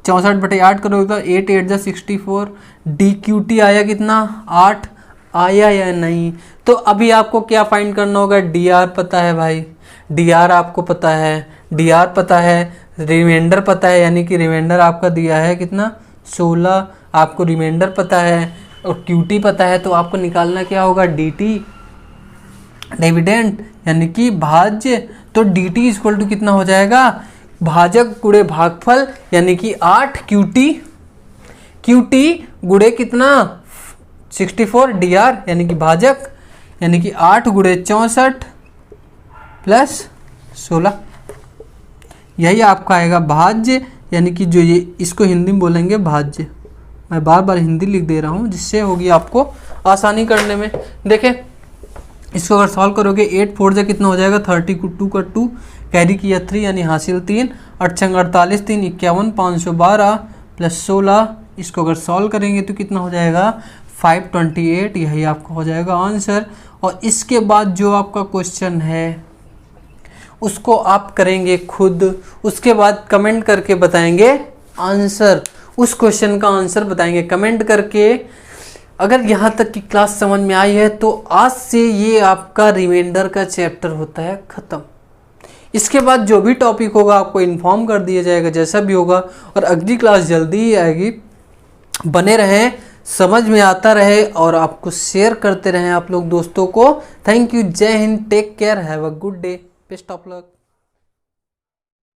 64 बटे 8 करोगे तो 8 8 जा 64। डी क्यू टी आया कितना, 8 आया या नहीं। तो अभी आपको क्या फाइंड करना होगा, डी आर पता है भाई, डी आर आपको पता है, डी आर पता है, रिमाइंडर पता है, यानी कि रिमाइंडर आपका दिया है कितना 16, आपको रिमाइंडर पता है और क्यूटी पता है, तो आपको निकालना क्या होगा, डी टी, डिविडेंड यानी कि भाज्य। तो डी टी इक्वल टू कितना हो जाएगा, भाजक गुणे भागफल यानी कि 8 क्यूटी, क्यूटी गुणे कितना 64 डी आर यानी कि भाजक, यानी कि 8 गुणे 64 प्लस 16, यही आपका आएगा भाज्य। यानी कि जो ये इसको हिंदी में बोलेंगे भाज्य। मैं बार बार हिंदी लिख दे रहा हूँ जिससे होगी आपको आसानी करने में। देखें इसको अगर सॉल्व करोगे 8 4 जा कितना हो जाएगा 32 का 2 कैरी किया 3 यानी हासिल 3, 8 48 3 51 512 प्लस 16, इसको अगर सॉल्व करेंगे तो कितना हो जाएगा 528, यही आपका हो जाएगा आंसर। और इसके बाद जो आपका क्वेश्चन है उसको आप करेंगे खुद, उसके बाद कमेंट करके बताएंगे आंसर, उस क्वेश्चन का आंसर बताएंगे कमेंट करके। अगर यहाँ तक की क्लास समझ में आई है तो आज से ये आपका रिमाइंडर का चैप्टर होता है ख़त्म। इसके बाद जो भी टॉपिक होगा आपको इन्फॉर्म कर दिया जाएगा जैसा भी होगा, और अगली क्लास जल्दी ही आएगी। बने रहें, समझ में आता रहे और आपको शेयर करते रहें आप लोग दोस्तों को। थैंक यू, जय हिंद, take care, have a good day, best of luck.